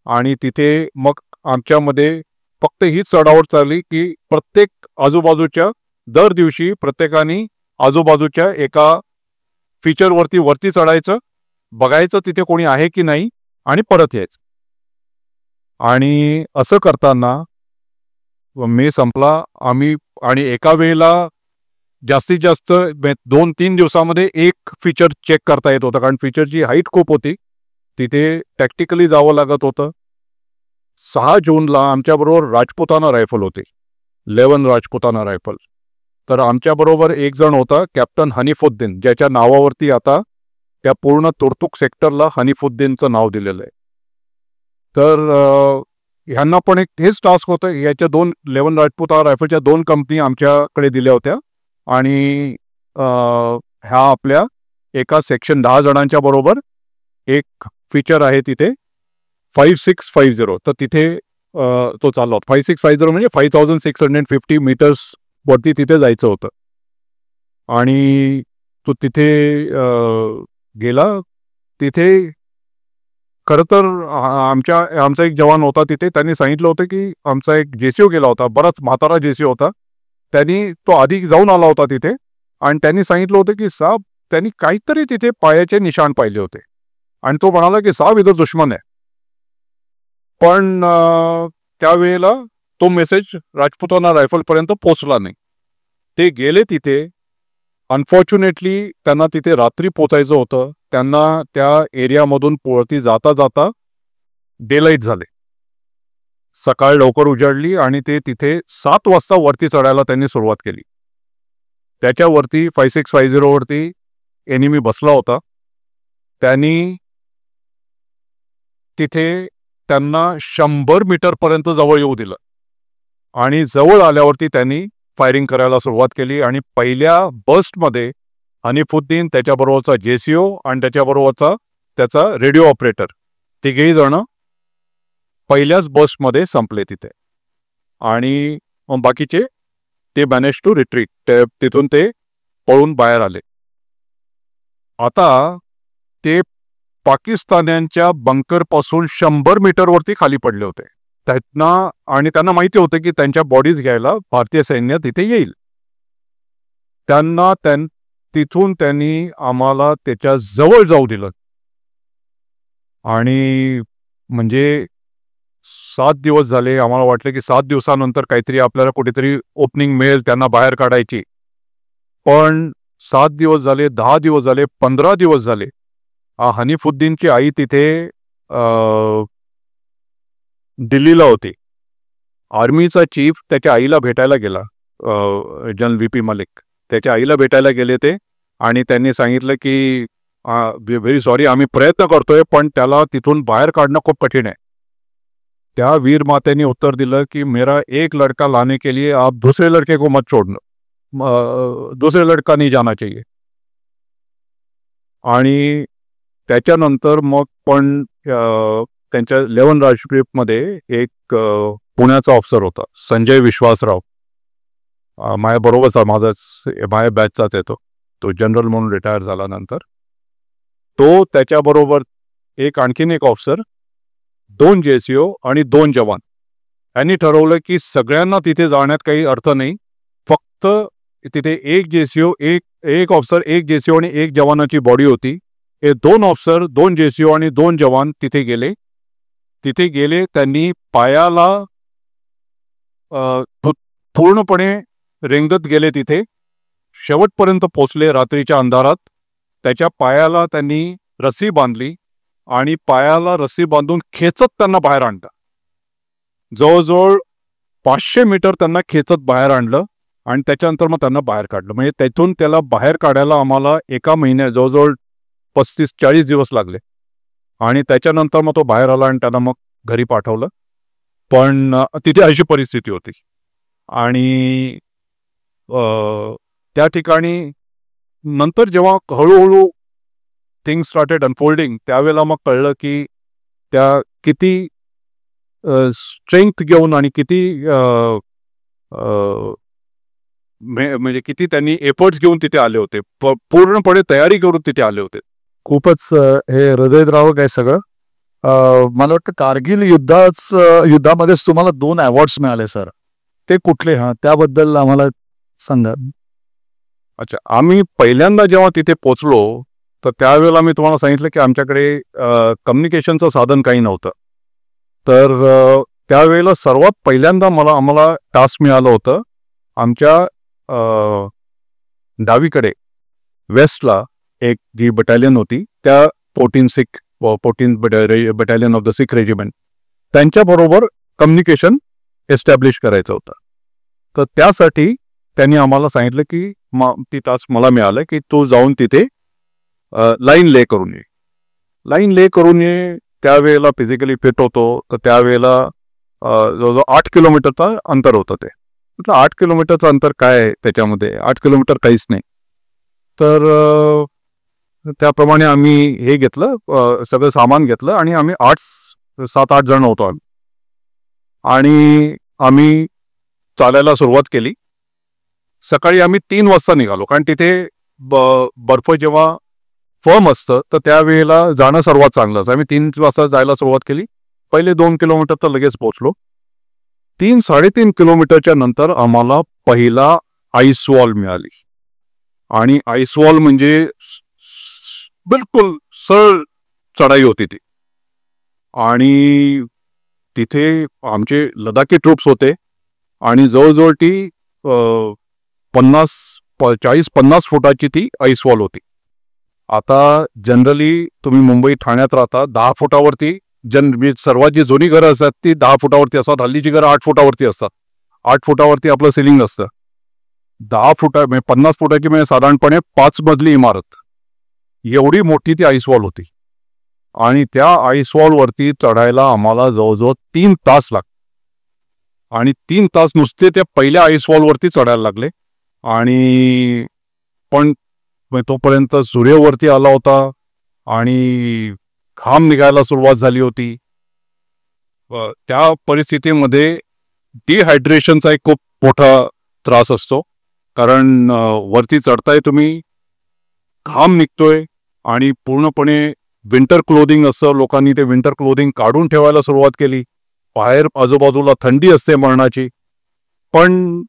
आणि तिथे मग आमच्यामध्ये फक्त हीच चढाओढ चालली की प्रत्येक आजूबाजूच्या दर दिवशी प्रत्येकाने आजूबाजूच्या एका फीचरवरती वरती चढायचं, बघायचं तिथे कोणी आहे की नाही आणि परत यायचं. आणि असं करताना मे संपला. आम्ही आणि एका वेळेला जास्तीत जास्त 2-3 दिवसामध्ये एक फीचर चेक करता येत होतं, कारण फीचरची हाईट खूप होती, तिथे टॅक्टिकली जावं लागत होतं. 6 जूनला आमच्याबरोबर राजपुताना रायफल होते, 11 राजपुताना रायफल. तर आमच्याबरोबर एक जण होता कॅप्टन हनीफुद्दीन, ज्याच्या नावावरती आता त्या पूर्ण तुर्तुक सेक्टरला हनीफुद्दीनचं नाव दिलेलं आहे. तर ह्यांना पण एक हेच टास्क होतं. याच्या 11 राजपुताना रायफलच्या 2 कंपनी आमच्याकडे दिल्या होत्या आणि ह्या आपल्या एका सेक्शन 10 जणांच्या बरोबर एक फीचर आहे तिथे 5650. तर तिथे तो चालला होता. 5650 म्हणजे 5650 मीटर्स वरती तिथे जायचं होतं. आणि तो तिथे गेला. तिथे खरं तर आमचा एक जवान होता तिथे. त्यांनी सांगितलं होतं की आमचा एक JCO गेला होता, बराच म्हातारा JCO होता. त्यांनी तो आधी जाऊन आला होता तिथे आणि त्यांनी सांगितलं होतं की साहब, त्यांनी काहीतरी तिथे पायाचे निशाण पाहिले होते आणि तो म्हणाला की साहब इधर दुश्मन आहे. पण त्यावेळेला तो मेसेज राजपुताना रायफलपर्यंत पोचला नाही. ते गेले तिथे. अनफॉर्च्युनेटली त्यांना तिथे रात्री पोचायचं होतं. त्यांना त्या एरियामधून वरती जाता जाता डेलाईट झाले. सकाळ लवकर उजाडली आणि ते तिथे 7 वाजता वरती चढायला त्यांनी सुरुवात केली. त्याच्यावरती 5650 वरती एनिमी बसला होता. त्यांनी तिथे त्यांना 100 मीटरपर्यंत जवळ येऊ दिलं आणि जवळ आल्यावरती त्यांनी फायरिंग करायला सुरुवात केली आणि पहिल्या बस्टमध्ये हनीफुद्दीन, त्याच्याबरोबरचा JCO आणि त्याच्याबरोबरचा त्याचा रेडिओ ऑपरेटर, तिघेही जण पहिल्याच बस्टमध्ये संपले तिथे. आणि मग बाकीचे ते मॅनेज टू रिट्रीट, तिथून ते पळून बाहेर आले. आता ते पाकिस्तान्यांच्या बंकरपासून 100 मीटरवरती खाली पडले होते. आणि त्यांना माहिती होतं की त्यांच्या बॉडीज घ्यायला भारतीय सैन्य तिथे येईल. तिथून त्यांनी आम्हाला त्याच्या जवळ जाऊ दिलं आणि म्हणजे 7 दिवस झाले. आम्हाला वाटलं की 7 दिवसानंतर काहीतरी आपल्याला कुठेतरी ओपनिंग मिळेल त्यांना बाहेर काढायची. पण 7 दिवस झाले, 10 दिवस झाले, 15 दिवस झाले. हनीफुद्दीनची आई तिथे दिल्लीला होती. आर्मीचा चीफ त्याच्या आईला भेटायला गेला, जनरल VP मलिक. त्याच्या आईला भेटायला गेले ते आणि त्यांनी सांगितलं की व्हेरी सॉरी, आम्ही प्रयत्न करतोय पण त्याला तिथून बाहेर काढणं खूप कठीण आहे. त्या वीर मातेने उत्तर दिलं की मेरा एक लड़का लाने के लिए आप दूसरे लड़के को मत छोड़ना, दूसरे लड़का नहीं जाना चाहिए. आणि त्याच्यानंतर मग पण त्यांच्या 11 राजग्रीपमध्ये एक पुण्याचा ऑफिसर होता, संजय विश्वासराव, माझ्याबरोबरचा, माझ्या बॅचचाच आहे तो जनरल म्हणून रिटायर झाल्यानंतर. तो त्याच्याबरोबर आणखीन एक ऑफिसर, 2 JCO आणि 2 जवान यांनी ठरवलं की सगळ्यांना तिथे जाण्यात काही अर्थ नाही. फक्त तिथे एक JCO, एक ऑफिसर, एक JCO आणि एक जवानाची बॉडी होती. हे 2 ऑफिसर, 2 JCO आणि 2 जवान तिथे गेले. त्यांनी पायाला पूर्णपणे रेंगत गेले. तिथे शेवटपर्यंत पोचले रात्रीच्या अंधारात. त्याच्या पायाला त्यांनी रस्सी बांधली आणि पायाला रस्सी बांधून खेचत त्यांना बाहेर आणलं. जवळजवळ 500 मीटर त्यांना खेचत बाहेर आणलं आणि त्याच्यानंतर मग त्यांना बाहेर काढलं. म्हणजे त्यातून त्याला बाहेर काढायला आम्हाला एका महिन्यात जवळजवळ 35-40 दिवस लागले आणि त्याच्यानंतर मग तो बाहेर आला आणि त्याला मग घरी पाठवलं. पण तिथे अशी परिस्थिती होती आणि त्या ठिकाणी नंतर जेव्हा हळूहळू थिंग्स स्टार्टेड अनफोल्डिंग, त्यावेळेला मग कळलं की त्या किती स्ट्रेंथ घेऊन आणि किती म्हणजे किती त्यांनी एफर्ट्स घेऊन तिथे आले होते, पूर्णपणे तयारी करून तिथे आले होते. खूपच हे हृदयद्रावक आहे सगळं. मला वाटतं कारगिल युद्धामध्येच तुम्हाला 2 अवॉर्ड्स मिळाले सर, ते कुठले? त्याबद्दल आम्हाला सांगा. अच्छा, आम्ही पहिल्यांदा जेव्हा तिथे पोचलो तर त्यावेळेला मी तुम्हाला सांगितलं की आमच्याकडे कम्युनिकेशनचं साधन काही नव्हतं. तर त्यावेळेला सर्वात पहिल्यांदा आम्हाला टास्क मिळालं होतं. आमच्या डावीकडे वेस्टला एक जी बटालियन होती, त्या 14 battalion of the Sikh regiment, त्यांच्याबरोबर कम्युनिकेशन एस्टॅब्लिश करायचं होतं. तर त्यासाठी त्यांनी आम्हाला सांगितलं की ती टास्क मला मिळालं की तू जाऊन तिथे लाईन ले करून ये. त्यावेळेला फिजिकली फिट होतो, तर त्यावेळेला जवळजवळ 8 किलोमीटरचं अंतर होतं. ते म्हटलं 8 किलोमीटरचं अंतर काय आहे त्याच्यामध्ये? 8 किलोमीटर काहीच नाही. तर त्याप्रमाणे आम्ही हे घेतलं, सगळं सामान घेतलं आणि आम्ही 7-8 जण होतो आणि आम्ही चालायला सुरुवात केली. सकाळी आम्ही 3 वाजता निघालो, कारण तिथे बर्फ जेव्हा फर्म असतं तर त्यावेळेला जाणं सर्वात चांगलं असतं. आम्ही 3 वाजता जायला सुरुवात केली. पहिले 2 किलोमीटर तर लगेच पोहोचलो. 3-3.5 किलोमीटरच्या नंतर आम्हाला पहिला आईस वॉल मिळाली. आणि आईस वॉल म्हणजे बिलकुल सरळ चढाई होती ती. आणि तिथे आमचे लडाखी ट्रूप्स होते आणि जवळजवळ ती 40-50 फुटाची ती आईस वॉल होती. आता जनरली तुम्ही मुंबई ठाण्यात राहता, 10 फुटावरती सर्वात जी जुनी घरं असतात ती 10 फुटावरती असतात. हल्लीची घरं 8 फुटावरती असतात. 8 फुटावरती आपलं सिलिंग असतं. 10 फुटा म्हणजे 50 फुटाची म्हणजे साधारणपणे 5 मजली इमारत, एवढी मोठी ती आईस वॉल होती. आणि त्या आईस वॉलवरती चढायला आम्हाला जवळजवळ 3 तास लागले. आणि 3 तास नुसते त्या पहिल्या आईस वॉलवरती चढायला लागले. आणि पण तोपर्यंत सूर्यवरती आला होता आणि घाम निघायला सुरुवात झाली होती. त्या परिस्थितीमध्ये डिहायड्रेशनचा एक खूप मोठा त्रास असतो, कारण वरती चढताय तुम्ही, घाम निघतोय आणि पूर्णपणे विंटर क्लोदिंग असतं. लोकांनी ते विंटर क्लोदिंग काढून ठेवायला सुरुवात केली. बाहेर आजूबाजूला थंडी असते मरणाची. पण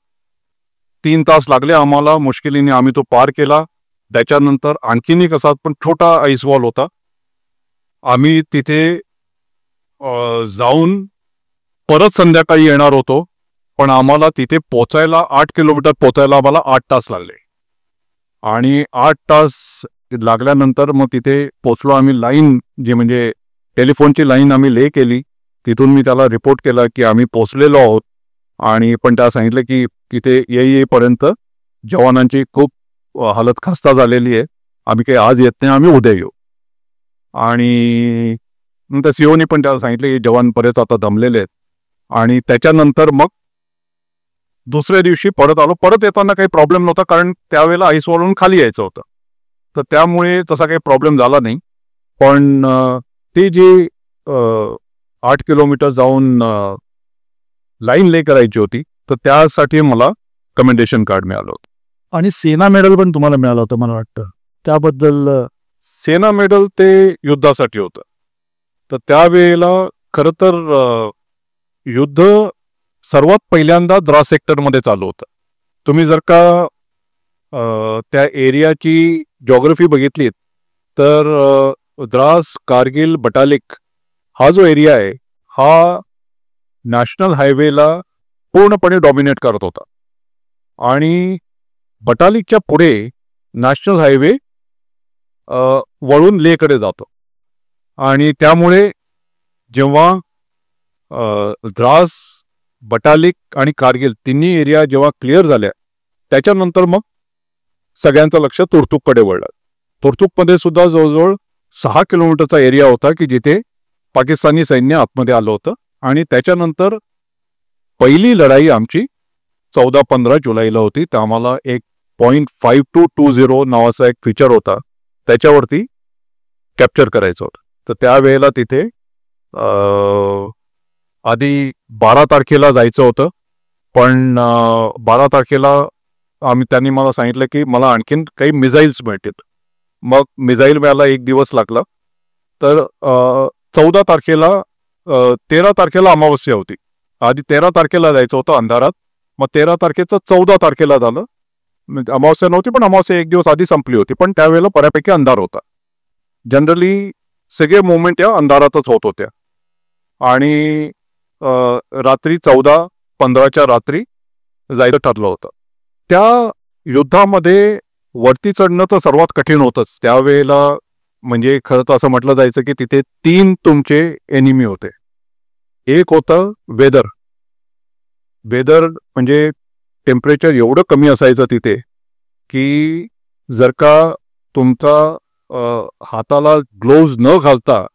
3 तास लागले आम्हाला. मुश्किलीने आम्ही तो पार केला. त्याच्यानंतर आणखीन एक असा पण छोटा आईस वॉल होता. आम्ही तिथे जाऊन परत संध्याकाळी येणार होतो, पण आम्हाला तिथे पोचायला 8 किलोमीटर पोचायला आम्हाला 8 तास लागले. आणि 8 तास लागल्यानंतर मग तिथे पोचलो आम्ही. लाईन जी म्हणजे टेलिफोनची लाईन आम्ही ले केली. तिथून मी त्याला रिपोर्ट केला की आम्ही पोचलेलो आहोत. आणि पण त्या सांगितलं की तिथे येईपर्यंत जवानांची खूप हालत खस्ता झालेली आहे, आम्ही काही आज येत नाही, आम्ही उद्या येऊ. आणि नंतर सीओनी पण त्याला सांगितलं की जवान बरेच आता दमलेले आहेत. आणि त्याच्यानंतर मग दुसऱ्या दिवशी परत आलो. परत येताना काही प्रॉब्लेम नव्हता, कारण त्यावेळेला आईस वॉलवरून खाली यायचं होतं, तर त्यामुळे तसा काही प्रॉब्लेम झाला नाही. पण ते जे 8 किलोमीटर जाऊन लाईन ले करायची होती, तर त्यासाठी मला कमेंडेशन कार्ड मिळालं होतं. आणि सेना मेडल पण तुम्हाला मिळालं होतं मला वाटतं, त्याबद्दल? सेना मेडल ते युद्धासाठी होतं. तर त्यावेळेला खरं तर युद्ध सर्वात पहिल्यांदा द्रास सेक्टरमध्ये चालू होतं. तुम्ही जर का त्या एरियाची जॉग्रफी बघितलीत तर द्रास, कारगिल, बटालिक हा जो एरिया आहे हा नॅशनल हायवेला पूर्णपणे डॉमिनेट करत होता. आणि बटालिकच्या पुढे नॅशनल हायवे वळून लेकडे जातो. आणि त्यामुळे जेव्हा द्रास, बटालिक आणि कारगिल तिन्ही एरिया जेव्हा क्लिअर झाल्या, त्याच्यानंतर मग सगळ्यांचं लक्ष तुर्तुककडे वळलं. तुर्तुकमध्ये सुद्धा जवळजवळ 6 किलोमीटरचा एरिया होता की जिथे पाकिस्तानी सैन्य आतमध्ये आलं होतं. आणि त्याच्यानंतर पहिली लढाई आमची 14-15 जुलैला होती. तर आम्हाला एक .5220 नावाचा एक फीचर होता, त्याच्यावरती कॅप्चर करायचं होतं. तर त्यावेळेला तिथे आधी 12 तारखेला जायचं होतं, पण 12 तारखेला त्यांनी मला सांगितलं की मला आणखीन काही मिसाईल्स मिळतील. मग मिसाईल मिळायला 1 दिवस लागला. तर 14 तारखेला 13 तारखेला अमावस्या होती. आधी 13 तारखेला जायचं होतं अंधारात. मग 13 तारखेचं 14 तारखेला झालं. अमावस्या नव्हती, पण अमावस्या 1 दिवस आधी संपली होती, पण त्यावेळेला बऱ्यापैकी अंधार होता. जनरली सगळे मुवमेंट या अंधारातच होत होत्या. आणि रात्री 14-15च्या रात्री जायचं ठरलं होतं. त्या युद्धामध्ये वरती चढणं तर सर्वात कठीण होतंच त्यावेळेला. म्हणजे खरं तर असं म्हटलं जायचं की तिथे 3 तुमचे एनिमी होते. एक होतं वेदर. वेदर म्हणजे टेम्परेचर एवढं कमी असायचं तिथे की जर का तुमचा हाताला ग्लोव्ज न घालता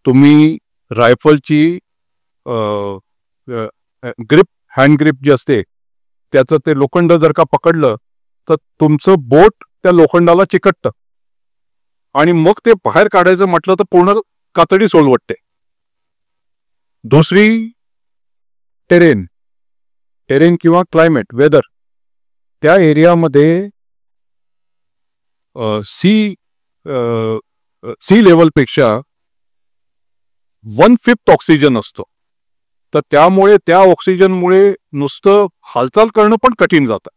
तुम्ही रायफलची ग्रिप, हँड ग्रिप जी असते त्याचं ते लोखंड जर का पकडलं तर तुमचं बोट त्या लोखंडाला चिकटतं. आणि मग ते बाहेर काढायचं म्हटलं तर पूर्ण कातडी सोलवटते. दुसरी टेरेन किंवा क्लायमेट, वेदर. त्या एरियामध्ये सी लेवलपेक्षा 1/5 ऑक्सिजन असतो. तर त्यामुळे त्या ऑक्सिजनमुळे नुसतं हालचाल करणं पण कठीण जातं.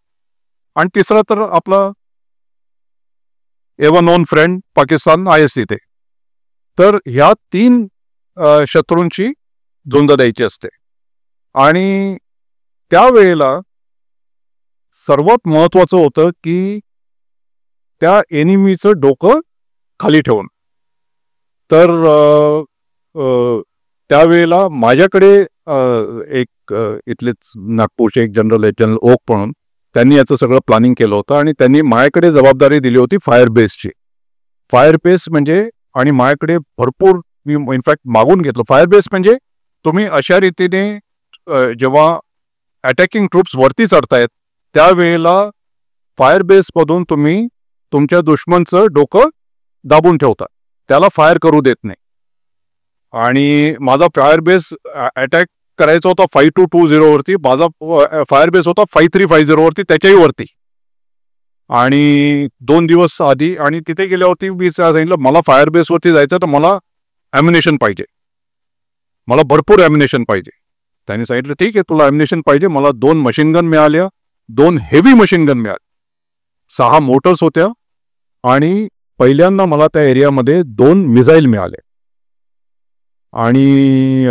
आणि तिसरा तर आपला एव्हर नोन फ्रेंड पाकिस्तान आहेच तिथे. तर ह्या 3 शत्रूंची झुंज द्यायची असते. आणि त्यावेळेला सर्वात महत्वाचं होतं की त्या एनिमीचं डोकं खाली ठेवून. तर त्यावेळेला माझ्याकडे एक इथलेच नागपूरचे एक जनरल ओक म्हणून त्यांनी याचं सगळं प्लॅनिंग केलं होतं आणि त्यांनी माझ्याकडे जबाबदारी दिली होती फायर बेसची. फायर बेस म्हणजे आणि माझ्याकडे भरपूर मी इनफॅक्ट मागून घेतलं. फायर बेस म्हणजे तुम्ही अशा रीतीने जेव्हा अटॅकिंग ट्रूप्स वरती चढतायत त्यावेळेला फायर बेसमधून तुम्ही तुमच्या दुश्मनचं डोकं दाबून ठेवता, त्याला फायर करू देत नाही. आणि माझा फायर बेस अटॅक करायचा होता 5220 वरती, माझा फायर बेस होता 5350 वरती, त्याच्याही वरती. आणि 2 दिवस आधी आणि तिथे गेल्यावरती मी सांगितलं मला फायर बेसवरती जायचं तर मला ॲम्युनेशन पाहिजे, मला भरपूर ॲम्युनेशन पाहिजे. त्यांनी सांगितलं ठीक आहे तुला ॲम्युनेशन पाहिजे. मला 2 मशीन गन मिळाल्या, 2 हेवी मशीन गन मिळाल्या, 6 मोटर्स होत्या आणि पहिल्यांदा मला त्या एरियामध्ये 2 मिसाईल मिळाले. आणि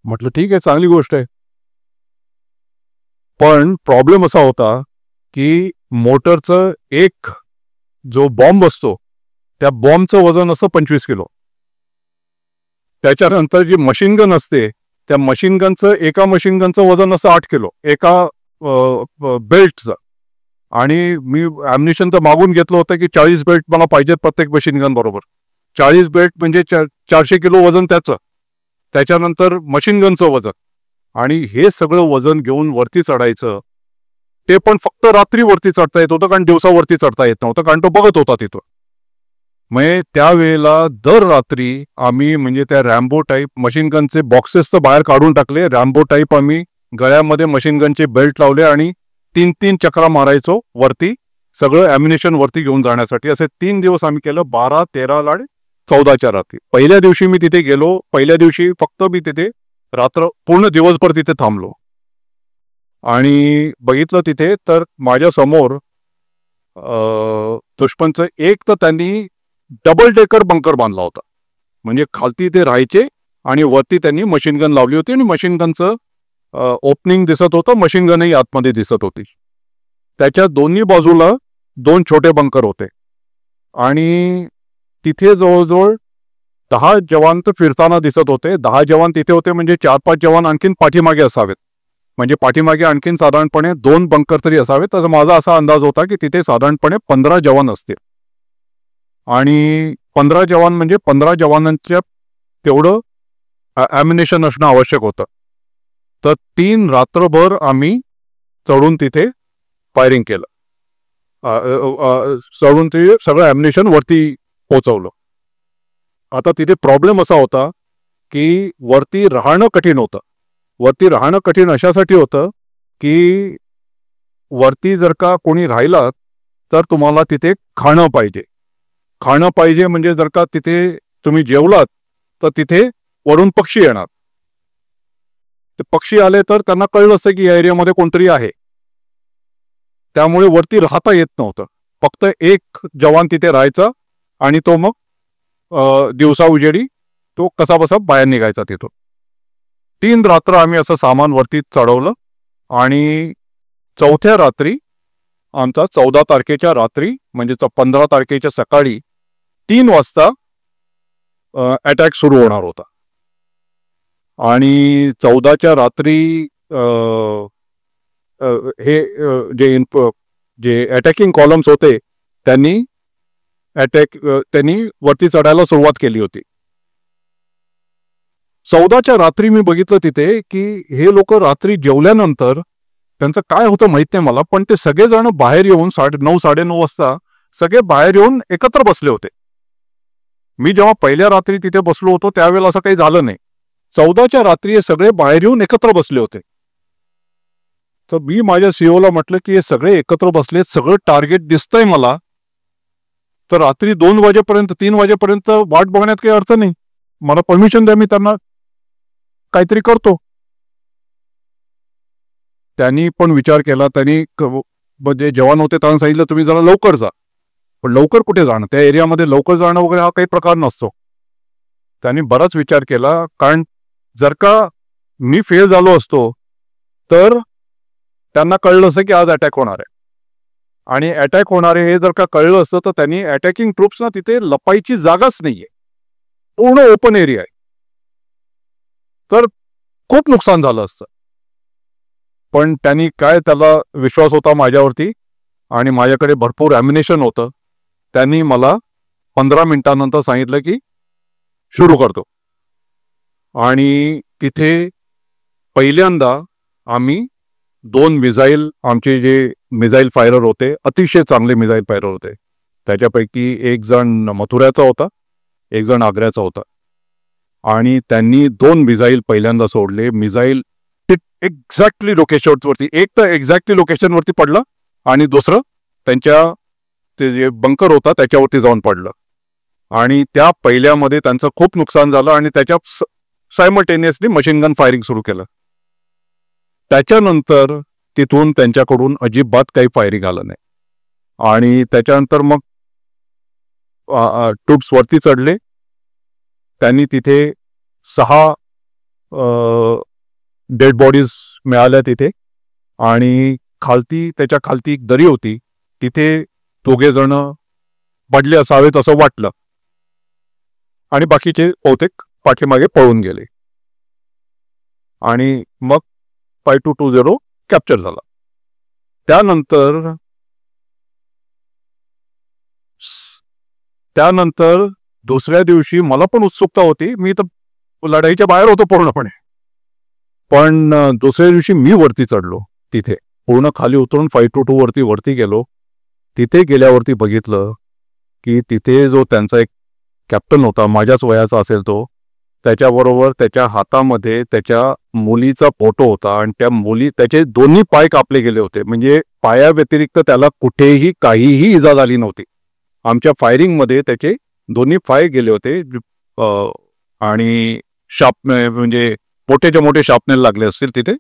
म्हटलं ठीक आहे चांगली गोष्ट आहे. पण प्रॉब्लेम असा होता की मोटरचं एक जो बॉम्ब असतो त्या बॉम्बचं वजन असं 25 किलो. त्याच्यानंतर जी मशीन गन असते त्या मशीन गनचं एका मशीन गनचं वजन असं 8 किलो एका बेल्टचं. आणि मी ॲम्युनिशन तर मागून घेतलं होतं की 40 बेल्ट मला पाहिजेत प्रत्येक मशीन गन बरोबर. 40 बेल्ट म्हणजे 400 किलो वजन त्याचं, त्याच्यानंतर मशीन गनचं वजन आणि हे सगळं वजन घेऊन वरती चढायचं. ते पण फक्त रात्री वरती चढता येत होतं कारण दिवसावरती चढता येत नव्हतं कारण तो बघत होता तिथं. म्हणजे त्यावेळेला दर रात्री आम्ही म्हणजे त्या रॅम्बो टाईप मशीन गनचे बॉक्सेस तर बाहेर काढून टाकले, रॅम्बो टाईप आम्ही गळ्यामध्ये मशीन गनचे बेल्ट लावले आणि 3-3 चक्रा मारायचो वरती सगळं ॲम्युनेशन वरती घेऊन जाण्यासाठी. असे 3 दिवस आम्ही केलं, 12, 13 आणि 14च्या रात्री. पहिल्या दिवशी मी तिथे गेलो, पहिल्या दिवशी फक्त मी तिथे रात्र पूर्ण दिवसभर तिथे थांबलो आणि बघितलं तिथे तर माझ्या समोर दुश्मनचं एक तर त्यांनी डबल डेकर बंकर बांधला होता. म्हणजे खालती ते राहायचे आणि वरती त्यांनी मशीन गन लावली होती आणि मशीन गनचं ओपनिंग दिसत होतं, मशीन गनही आतमध्ये दिसत होती. त्याच्या दोन्ही बाजूला 2 छोटे बंकर होते आणि तिथे जवळजवळ 10 जवान तर फिरताना दिसत होते. 10 जवान तिथे होते म्हणजे 4-5 जवान आणखीन पाठीमागे असावेत. म्हणजे पाठीमागे आणखीन साधारणपणे 2 बंकर तरी असावेत. तर माझा असा अंदाज होता की तिथे साधारणपणे 15 जवान असतील आणि 15 जवान म्हणजे 15 जवानांच्या तेवढं ॲम्युनेशन असणं आवश्यक होतं. तर 3 रात्रभर आम्ही चढून तिथे फायरिंग केलं, चढून ते सगळं ॲम्युनेशन वरती पोचवलं. आता तिथे प्रॉब्लेम असा होता की वरती राहणं कठीण होतं. वरती राहणं कठीण अशासाठी होतं की वरती जर का कोणी राहिला तर तुम्हाला तिथे खाणं पाहिजे. खाणं पाहिजे म्हणजे जर का तिथे तुम्ही जेवलात तर तिथे वरून पक्षी येणार. ते पक्षी आले तर त्यांना कळलं असतं की या एरियामध्ये कोणतरी आहे. त्यामुळे वरती राहता येत नव्हतं. फक्त एक जवान तिथे राहायचा आणि तो मग दिवसा उजेडी तो कसा बसा बाहेर निघायचा तिथून. 3 रात्र आम्ही असं सामान वरती चढवलं आणि 4थ्या रात्री आमचा 14 तारखेच्या रात्री म्हणजे 15 तारखेच्या सकाळी 3 वाजता अटॅक सुरू होणार होता. आणि 14च्या रात्री हे जे अटॅकिंग कॉलम्स होते त्यांनी वरती चढायला सुरुवात केली होती. 14च्या रात्री मी बघितलं तिथे की हे लोक रात्री जेवल्यानंतर त्यांचं काय होतं माहित नाही मला, पण ते सगळेजण बाहेर येऊन 9:30-9:30 वाजता सगळे बाहेर येऊन एकत्र बसले होते. मी जेव्हा पहिल्या रात्री तिथे बसलो होतो त्यावेळेला असं काही झालं नाही. 14च्या रात्री हे सगळे बाहेर येऊन एकत्र बसले होते. तर मी माझ्या सीओला म्हटलं की हे सगळे एकत्र बसलेत, सगळं टार्गेट दिसतंय मला, तर रात्री 2 वाजेपर्यंत 3 वाजेपर्यंत वाट बघण्यात काही अर्थ नाही. मला परमिशन द्या, मी त्यांना काहीतरी करतो. त्यांनी पण विचार केला. त्यांनी म्हणजे जवान होते त्यांना सांगितलं तुम्ही जरा लवकर जा. पण लवकर कुठे जाणं, त्या एरियामध्ये लवकर जाणं वगैरे हा काही प्रकार नसतो. त्यांनी बराच विचार केला, कारण जर का मी फेल झालो असतो तर त्यांना कळलं असं की आज अटॅक होणार आहे, आणि अटॅक होणार आहे हे जर का कळलं असतं तर त्यांनी अटॅकिंग ट्रूप्सना तिथे लपायची जागाच नाहीये, पूर्ण ओपन एरिया आहे, तर खूप नुकसान झालं असतं. पण त्यांनी काय, त्याला विश्वास होता माझ्यावरती आणि माझ्याकडे भरपूर ॲम्युनेशन होतं. त्यांनी मला 15 मिनिटांनंतर सांगितलं की सुरू करतो. आणि तिथे पहिल्यांदा आम्ही 2 मिसाईल, आमचे जे मिसाईल फायरर होते, अतिशय चांगले मिसाईल फायरर होते, त्याच्यापैकी एक जण मथुऱ्याचा होता, एक जण आग्र्याचा होता, आणि त्यांनी 2 मिसाईल पहिल्यांदा सोडले. मिसाईल एक्झॅक्टली लोकेशनवरती, एक तर एक्झॅक्टली लोकेशनवरती पडलं आणि दुसरं त्यांच्या ते जे बंकर होता त्याच्यावरती जाऊन पडलं. आणि त्या पहिल्यामध्ये त्यांचं खूप नुकसान झालं आणि त्याच्या सायमल्टेनियसली मशीन गन फायरिंग सुरू केलं. त्याच्यानंतर तिथून त्यांच्याकडून अजिबात काही फायरिंग आलं नाही. आणि त्याच्यानंतर मग ट्रूप्स वरती चढले. त्यांनी तिथे 6 डेड बॉडीज मिळाल्या तिथे, आणि खालती, त्याच्या खालती एक दरी होती, तिथे 2 जण पडले असावेत असं वाटलं, आणि बाकीचे बहुतेक पाठीमागे पळून गेले. आणि मग 5220 कॅप्चर झाला. त्यानंतर दुसऱ्या दिवशी मला पण उत्सुकता होती, मी तर लढाईच्या बाहेर होतो पूर्णपणे, पण दुसऱ्या दिवशी मी वरती चढलो. तिथे पूर्ण खाली उतरून 522 वरती गेलो. तिथे गेल्यावरती बघितलं की तिथे जो त्यांचा एक कॅप्टन होता, माझ्याच वयाचा असेल तो, त्याच्याबरोबर त्याच्या हातामध्ये त्याच्या मुलीचा फोटो होता, आणि त्या मुली, त्याचे दोन्ही पाय कापले गेले होते, म्हणजे पाया व्यतिरिक्त त्याला कुठेही काहीही इजा झाली नव्हती. आमच्या फायरिंगमध्ये त्याचे दोन्ही पाय गेले होते, आणि म्हणजे मोठेच्या मोठे शार्पनेल लागले असतील तिथे.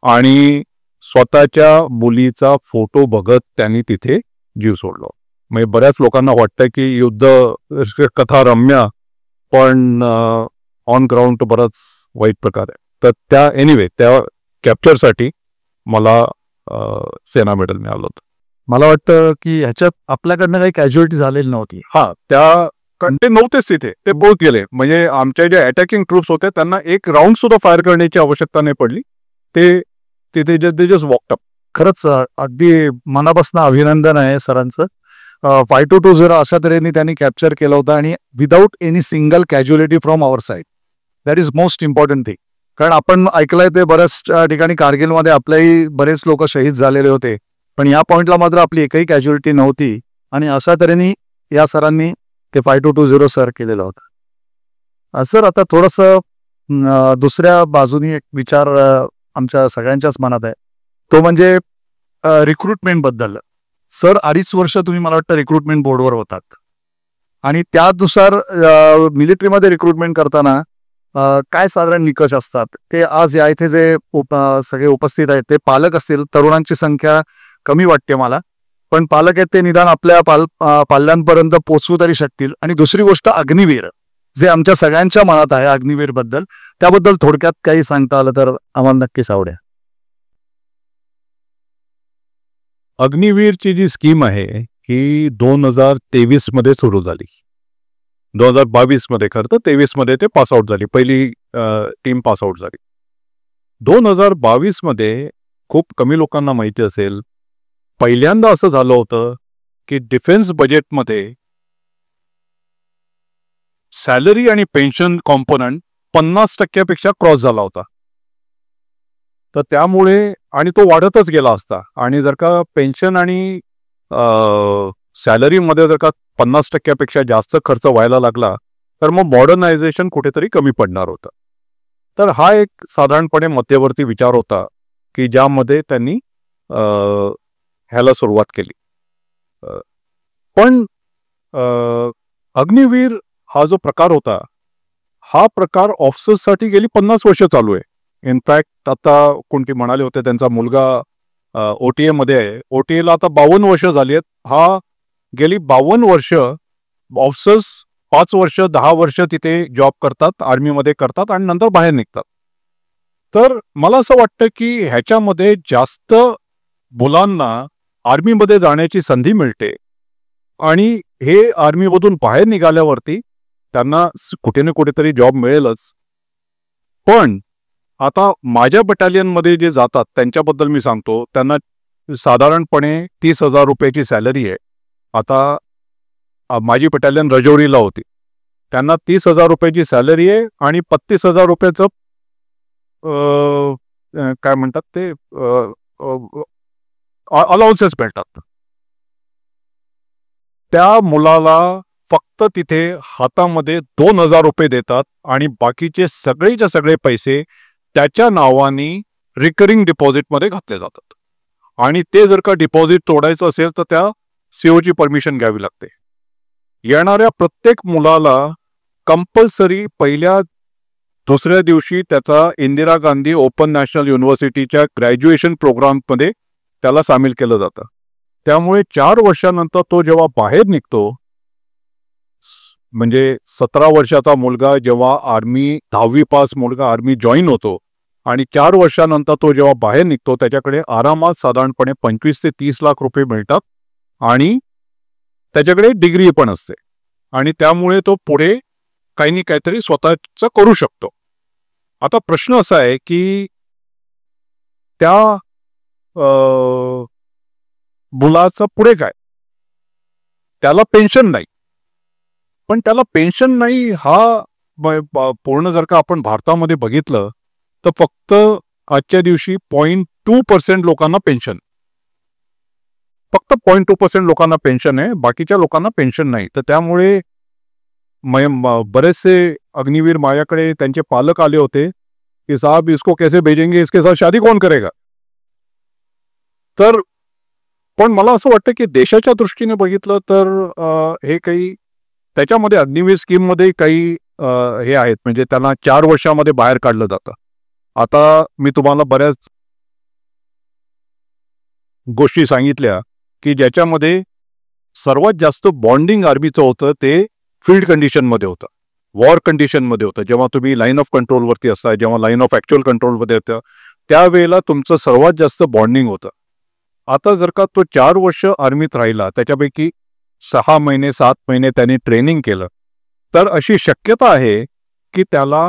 आणि स्वतःच्या मुलीचा फोटो बघत त्यांनी तिथे जीव सोडला. म्हणजे बऱ्याच लोकांना वाटतं की युद्ध कथा रम्य, पण ऑन ग्राउंड बराच वाईट प्रकार आहे. तर त्या कॅप्चरसाठी मला सेना मेडल मिळालं होतं. मला वाटतं की ह्याच्यात आपल्याकडनं काही कॅज्युअलिटी झालेली नव्हती. ते नव्हतेच तिथे, ते बोथ गेले. म्हणजे आमच्या जे अटॅकिंग ट्रूप्स होते त्यांना एक राऊंड सुद्धा फायर करण्याची आवश्यकता नाही पडली. ते तिथे जस्ट वॉकड अप. खरंच अगदी मनापासून अभिनंदन आहे सरांचं. 5220 अशा तऱ्हेने त्यांनी कॅप्चर केलं होतं, आणि without any single casualty from our side. That is most important thing. कारण आपण ऐकलंय ते बऱ्याच ठिकाणी कारगिलमध्ये आपल्याही बरेच लोक शहीद झालेले होते, पण या पॉईंटला मात्र आपली एकही कॅज्युअलिटी नव्हती. आणि अशा तऱ्हेने या सरांनी ते 5220 सर केलेलं होतं. सर, आता थोडंसं दुसऱ्या बाजूनी एक विचार आमच्या सगळ्यांच्याच मनात आहे, तो म्हणजे रिक्रुटमेंटबद्दल. सर, 2.5 वर्ष तुम्ही मला वाटतं रिक्रुटमेंट बोर्डवर होतात, आणि त्यानुसार मिलिटरीमध्ये रिक्रुटमेंट करताना काय साधारण निकष असतात ते आज या इथे जे सगळे उपस्थित आहेत ते पालक असतील. तरुणांची संख्या कमी वाटते मला, पण पालक आहेत ते निदान आपल्या पाल्यांपर्यंत पोचवू तरी शकतील. आणि दुसरी गोष्ट, अग्निवीर, जे आमच्या सगळ्यांच्या मनात आहे अग्निवीर बद्दल, त्याबद्दल थोडक्यात काही सांगता आलं तर आम्हाला नक्कीच आवडेल. अग्निवीरची जी स्कीम आहे ही 2023 मध्ये सुरू झाली. 2022 मध्ये, खरं तर 23 मध्ये ते पासआउट झाली, पहिली टीम पासआउट झाली. 2022 मध्ये खूप कमी लोकांना माहिती असेल, पहिल्यांदा असं झालं होतं की डिफेन्स बजेटमध्ये सॅलरी आणि पेन्शन कॉम्पोनंट 50% क्रॉस झाला होता. तर त्यामुळे, आणि तो वाढतच गेला असता, आणि जर का पेन्शन आणि सॅलरीमध्ये जर का 50% जास्त खर्च व्हायला लागला तर मग मॉडर्नायझेशन कुठेतरी कमी पडणार होतं. तर हा एक साधारणपणे मध्यवर्ती विचार होता की ज्यामध्ये त्यांनी ह्याला सुरुवात केली. पण अग्निवीर हा जो प्रकार होता, हा प्रकार ऑफिसर्ससाठी गेली 50 वर्ष चालू आहे. इनफॅक्ट आता कोणती म्हणाले होते त्यांचा मुलगा OTA मध्ये आहे. OTA ला आता 52 वर्ष झाली आहेत. हा गेली 52 वर्ष ऑफिसर्स 5 वर्ष 10 वर्ष तिथे जॉब करतात, आर्मीमध्ये करतात आणि नंतर बाहेर निघतात. तर मला असं वाटतं की ह्याच्यामध्ये जास्त मुलांना आर्मीमध्ये जाण्याची संधी मिळते आणि हे आर्मीमधून बाहेर निघाल्यावरती त्यांना कुठे ना कुठेतरी जॉब मिळेलच. पण आता माझ्या बटालियनमध्ये जे जातात त्यांच्याबद्दल मी सांगतो. त्यांना साधारणपणे 30,000 रुपयाची सॅलरी आहे. आता माझी बटालियन रजौरीला होती. त्यांना 30,000 रुपयाची सॅलरी आहे आणि 35,000 रुपयाचं काय म्हणतात ते अलाउन्सेस मिळतात. त्या मुलाला फक्त तिथे हातामध्ये 2,000 रुपये देतात आणि बाकीचे सगळेच्या सगळे पैसे त्याच्या नावाने रिकरिंग डिपॉझिटमध्ये घातले जातात. आणि ते जर का डिपॉझिट तोडायचं असेल तर त्या COची परमिशन घ्यावी लागते. येणाऱ्या प्रत्येक मुलाला कंपल्सरी पहिल्या दुसऱ्या दिवशी त्याचा इंदिरा गांधी ओपन नॅशनल युनिव्हर्सिटीच्या ग्रॅज्युएशन प्रोग्राममध्ये त्याला सामील केलं जातं. त्यामुळे 4 वर्षानंतर तो जेव्हा बाहेर निघतो, म्हणजे 17 वर्षाचा मुलगा जेव्हा आर्मी 10वी पास मुलगा आर्मी जॉईन होतो आणि 4 वर्षानंतर तो जेव्हा बाहेर निघतो त्याच्याकडे आरामात साधारणपणे 25 ते 30 लाख रुपये मिळतात आणि त्याच्याकडे डिग्री पण असते आणि त्यामुळे तो पुढे काही ना काहीतरी स्वतःचं करू शकतो. आता प्रश्न असा आहे की त्या मुलाचं पुढे काय? त्याला पेन्शन नाही. पण त्याला पेन्शन नाही हा पूर्ण जर का आपण भारतामध्ये बघितलं तर फक्त आजच्या दिवशी 0.2% लोकांना पेन्शन, फक्त 0.2% लोकांना पेन्शन आहे, बाकीच्या लोकांना पेन्शन नाही. तर त्यामुळे बरेचसे अग्निवीर माझ्याकडे त्यांचे पालक आले होते की साहब इसको कैसे भेजेंगे, इसके साथ शादी कौन करेगा. तर पण मला असं वाटतं की देशाच्या दृष्टीने बघितलं तर हे काही त्याच्यामध्ये अग्निवीर स्कीममध्ये काही हे आहेत, म्हणजे त्यांना 4 वर्षामध्ये बाहेर काढलं जातं. आता मी तुम्हाला बऱ्याच गोष्टी सांगितल्या की ज्याच्यामध्ये सर्वात जास्त बॉन्डिंग आर्मीचं होतं ते फील्ड कंडिशनमध्ये होतं, वॉर कंडिशनमध्ये होतं. जेव्हा तुम्ही लाईन ऑफ कंट्रोलवरती असता, जेव्हा लाईन ऑफ ॲक्च्युअल कंट्रोलमध्ये येतं, त्यावेळेला तुमचं सर्वात जास्त बॉन्डिंग होतं. आता जर का तो 4 वर्ष आर्मीत राहिला, त्याच्यापैकी 6 महिने 7 महिने त्यांनी ट्रेनिंग केलं, तर अशी शक्यता आहे की त्याला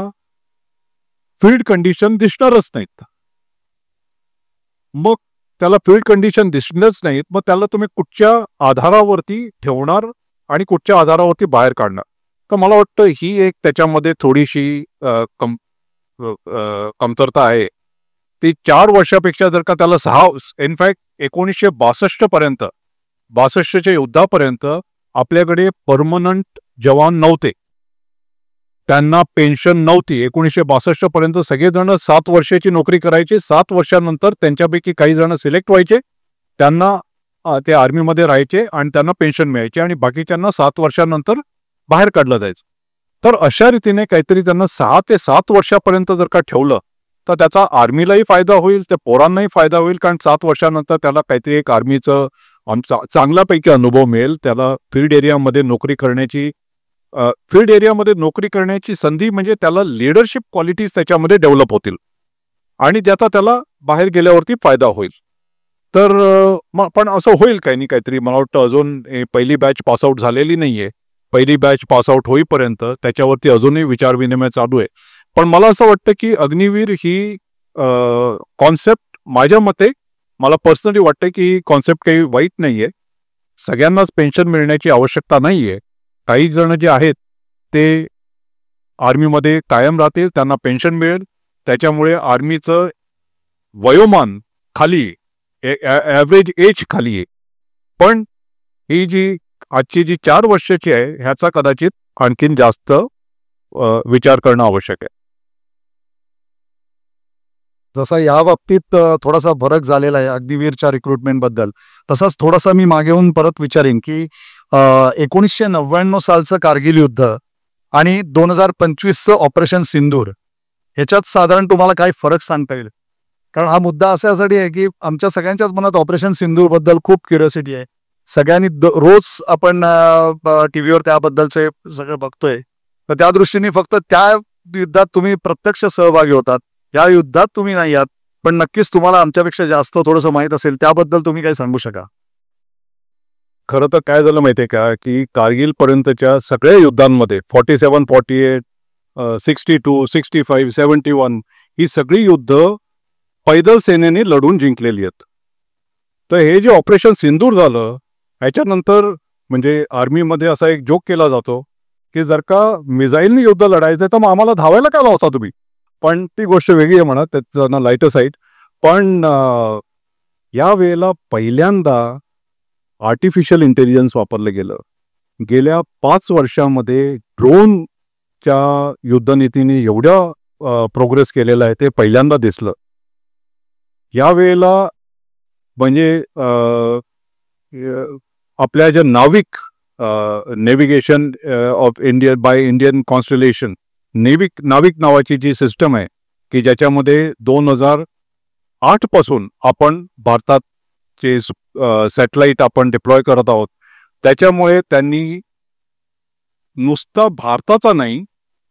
फील्ड कंडिशन दिसणारच नाहीत. मग त्याला फील्ड कंडिशन दिसणारच नाहीत, मग त्याला तुम्ही कुठच्या आधारावरती ठेवणार आणि कुठच्या आधारावरती बाहेर काढणार. तर मला वाटतं ही एक त्याच्यामध्ये थोडीशी कमतरता आहे. ती 4 वर्षापेक्षा जर का त्याला 6 इनफॅक्ट 1962 पर्यंत 62च्या युद्धापर्यंत आपल्याकडे परमनंट जवान नव्हते, त्यांना पेन्शन नव्हती. 1962 पर्यंत सगळेजण 7 वर्षाची नोकरी करायचे. 7 वर्षानंतर त्यांच्यापैकी काही जण सिलेक्ट व्हायचे, त्यांना ते आर्मीमध्ये राहायचे आणि त्यांना पेन्शन मिळायची आणि बाकीच्यांना 7 वर्षानंतर बाहेर काढलं जायचं. तर अशा रीतीने काहीतरी त्यांना 6 ते 7 वर्षापर्यंत जर का ठेवलं तर त्याचा आर्मीलाही फायदा होईल, त्या पोरांनाही फायदा होईल, कारण 7 वर्षानंतर त्याला काहीतरी एक आर्मीचं चांगल्यापैकी अनुभव मिळेल. त्याला फील्ड एरियामध्ये नोकरी करण्याची संधी, म्हणजे त्याला लिडरशिप क्वालिटीज त्याच्यामध्ये डेव्हलप होतील आणि त्याचा त्याला बाहेर गेल्यावरती फायदा होईल. तर पण असं होईल काही नाही काहीतरी. मला वाटतं अजून पहिली बॅच पासआउट झालेली नाहीये. पहिली बॅच पासआउट होईपर्यंत त्याच्यावरती अजूनही विचारविनिमय चालू आहे. पण मला असं वाटतं की अग्निवीर ही कॉन्सेप्ट माझ्या मते, मला पर्सनली वाटतं की ही कॉन्सेप्ट काही वाईट नाहीये. सगळ्यांनाच पेन्शन मिळण्याची आवश्यकता नाहीये. काही जण जे आहेत ते आर्मीमध्ये कायम राहतील, त्यांना पेन्शन मिळेल, त्याच्यामुळे आर्मीचं वयोमान खाली, ॲव्हरेज एज खाली आहे. पण ही जी आजची जी 4 वर्षाची आहे ह्याचा कदाचित आणखीन जास्त विचार करणं आवश्यक आहे. जसा या बाबतीत थोडासा फरक झालेला आहे अग्निवीरच्या रिक्रुटमेंटबद्दल, तसाच थोडासा मी मागे येऊन परत विचारीन की 1999 सालचं कारगिल युद्ध आणि 2025चं ऑपरेशन सिंदूर ह्याच्यात साधारण तुम्हाला काय फरक सांगता येईल? कारण हा मुद्दा अशासाठी आहे की आमच्या सगळ्यांच्याच मनात ऑपरेशन सिंदूरबद्दल खूप क्युरिओसिटी आहे. सगळ्यांनी रोज आपण टीव्हीवर त्याबद्दलचे सगळं बघतोय. तर त्या दृष्टीने फक्त त्या युद्धात तुम्ही प्रत्यक्ष सहभागी होतात, या युद्धात तुम्ही नाही आहात, पण नक्कीच तुम्हाला आमच्यापेक्षा जास्त थोडंसं माहीत असेल. त्याबद्दल तुम्ही काही सांगू शका? खरं तर काय झालं माहितीये का, की कारगिल पर्यंतच्या सगळ्या युद्धांमध्ये 47, 48, 62, 65, 71 ही सगळी युद्ध पैदल सेनेने लढून जिंकलेली आहेत. तर हे जे ऑपरेशन सिंदूर झालं ह्याच्यानंतर म्हणजे आर्मीमध्ये असा एक जोक केला जातो की जर का मिसाईलनी युद्ध लढायचं तर मग आम्हाला धावायला का लावता तुम्ही. पण ती गोष्ट वेगळी आहे म्हणा, त्याचं ना लाईटर साईड. पण या वेळेला पहिल्यांदा आर्टिफिशियल इंटेलिजन्स वापरलं गेलं. गेल्या 5 वर्षामध्ये ड्रोनच्या युद्धनीतीने एवढ्या प्रोग्रेस केलेला आहे ते पहिल्यांदा दिसलं. यावेळेला म्हणजे आपल्या ज्या नाविक navigation of Indian by Indian constellation नाविक नावाची जी सिस्टम आहे की ज्याच्यामध्ये 2008 पासून आपण भारताचे सॅटेलाइट आपण डिप्लॉय करत आहोत, त्याच्यामुळे त्यांनी नुसता भारताचा नाही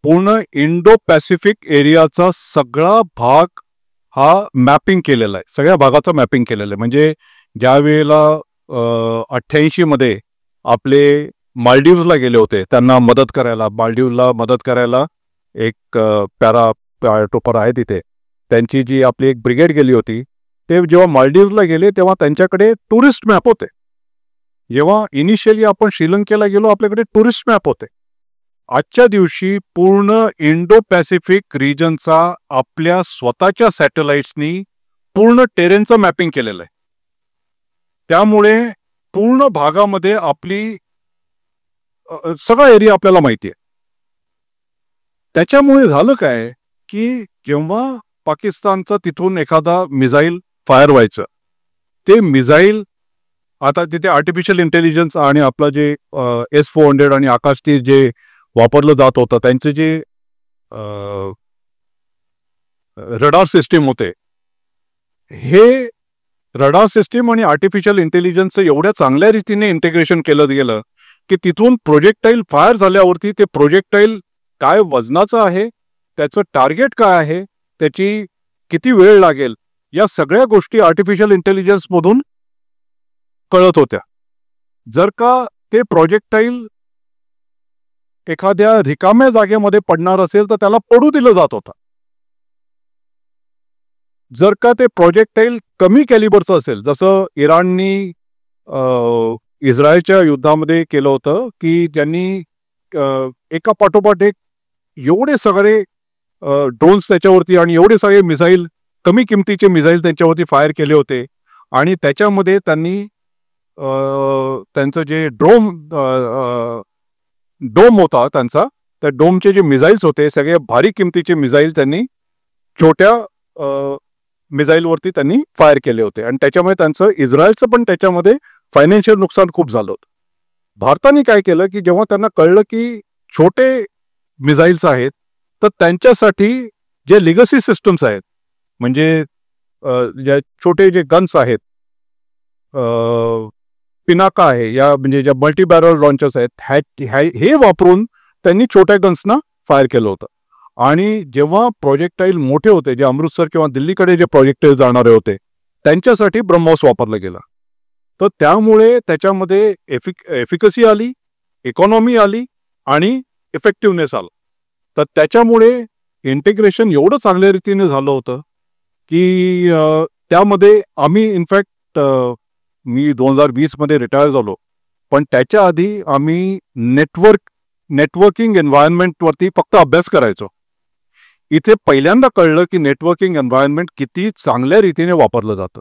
पूर्ण इंडो पॅसिफिक एरियाचा सगळा भाग हा मॅपिंग केलेला आहे. सगळ्या भागाचा मॅपिंग केलेलं आहे. म्हणजे ज्या वेळेला 88 मध्ये आपले मालदीव्सला गेले होते त्यांना मदत करायला, मालदीवला मदत करायला एक पॅराट्रोपर आहे तिथे, त्यांची जी आपली एक ब्रिगेड गेली होती, ते जेव्हा मालदीव्सला गेले तेव्हा त्यांच्याकडे टुरिस्ट मॅप होते. जेव्हा इनिशियली आपण श्रीलंकेला गेलो आपल्याकडे टुरिस्ट मॅप होते. आजच्या दिवशी पूर्ण इंडो पॅसिफिक रिजनचा आपल्या स्वतःच्या सॅटेलाइट्सनी पूर्ण टेरेनचं मॅपिंग केलेलं आहे. त्यामुळे पूर्ण भागामध्ये आपली सगळा एरिया आपल्याला माहिती आहे. त्याच्यामुळे झालं काय की जेव्हा पाकिस्तानचा तिथून एखादा मिसाईल फायर व्हायचं, ते मिसाईल आता तिथे आर्टिफिशियल इंटेलिजन्स आणि आपलं जे S-400 आणि आकाशतीर जे वापरलं जात होतं त्यांचे जे रडार सिस्टीम होते, हे रडार सिस्टीम आणि आर्टिफिशियल इंटेलिजन्सचं एवढ्या चांगल्या रीतीने इंटिग्रेशन केलं गेलं की तिथून प्रोजेक्टाईल फायर झाल्यावरती ते प्रोजेक्टाईल काय वजनाचं आहे, त्याचं टार्गेट काय आहे, त्याची किती वेळ लागेल, या सगळ्या गोष्टी आर्टिफिशियल इंटेलिजन्समधून कळत होत्या. जर का ते प्रोजेक्टाईल एखाद्या रिकाम्या जागेमध्ये पडणार असेल तर त्याला पडू दिलं जात होतं. जर का ते प्रोजेक्टाईल कमी कॅलिबरचं असेल, जसं इराणनी इस्रायलच्या युद्धामध्ये केलं होतं की त्यांनी एका पाठोपाठ एक एवढे सगळे ड्रोन्स त्याच्यावरती आणि एवढे सगळे मिसाईल, कमी किमतीचे मिसाईल त्यांच्यावरती फायर केले होते. आणि त्याच्यामध्ये त्यांनी त्यांचं जे डोम होता त्यांचा, त्या डोमचे जे मिसाईल्स होते सगळे भारी किमतीचे मिसाईल त्यांनी छोट्या मिसाईलवरती त्यांनी फायर केले होते. आणि त्याच्यामुळे त्यांचं इस्रायलचं पण त्याच्यामध्ये फायनान्शियल नुकसान खूप झालं होतं. भारताने काय केलं की जेव्हा त्यांना कळलं की छोटे मिसाईल्स आहेत तर त्यांच्यासाठी जे लिगसी सिस्टम्स आहेत, म्हणजे ज्या छोटे जे गन्स आहेत, पिनाका आहे, या म्हणजे ज्या मल्टी बॅरल लॉन्चर्स आहेत, हे वापरून त्यांनी छोट्या गन्सना फायर केलं होतं. आणि जेव्हा प्रोजेक्टाईल मोठे होते, जे अमृतसर किंवा दिल्लीकडे जे प्रोजेक्टाईल जाणारे होते, त्यांच्यासाठी ब्रह्मोस वापरलं गेलं. तर त्यामुळे त्याच्यामध्ये एफिकसी आली, इकॉनॉमी आली आणि इफेक्टिव्हनेस आलं. तर त्याच्यामुळे इंटिग्रेशन एवढं चांगल्या रीतीने झालं होतं की त्यामध्ये आम्ही इनफॅक्ट मी 2020 मध्ये रिटायर झालो, पण त्याच्या आधी आम्ही नेटवर्किंग एन्व्हायरमेंटवरती फक्त अभ्यास करायचो. इथे पहिल्यांदा कळलं की नेटवर्किंग एन्व्हायरमेंट किती चांगल्या रीतीने वापरलं जातं.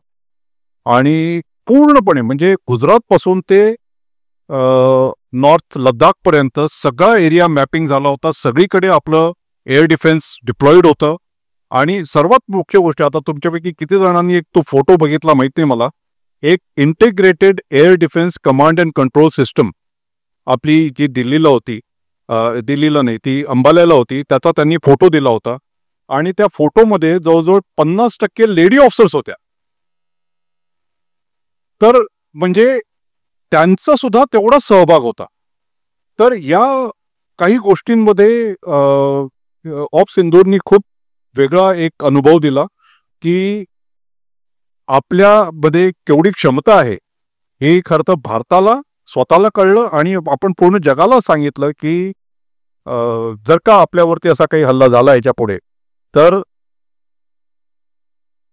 आणि पूर्णपणे म्हणजे गुजरातपासून ते नॉर्थ लडाखपर्यंत सगळा एरिया मॅपिंग झाला होता. सगळीकडे आपलं एअर डिफेन्स डिप्लॉईड होतं आणि सर्वात मुख्य गोष्ट, आता तुमच्यापैकी किती जणांनी एक तो फोटो बघितला माहित नाही मला, एक integrated air defence command and control system आपली जी दिल्लीला होती, दिल्लीला नाही ती अंबाल्याला होती, त्याचा त्यांनी फोटो दिला होता. आणि त्या फोटोमध्ये जवळजवळ 50% लेडी ऑफिसर्स होत्या. तर म्हणजे त्यांचा सुद्धा तेवढा सहभाग होता. तर या काही गोष्टींमध्ये ऑफ सिंदूरनी खूप वेगळा एक अनुभव दिला की आपल्यामध्ये केवढी क्षमता आहे हे खरं तर भारताला स्वतःला कळलं आणि आपण पूर्ण जगाला सांगितलं की जर का आपल्यावरती असा काही हल्ला झाला याच्या पुढे तर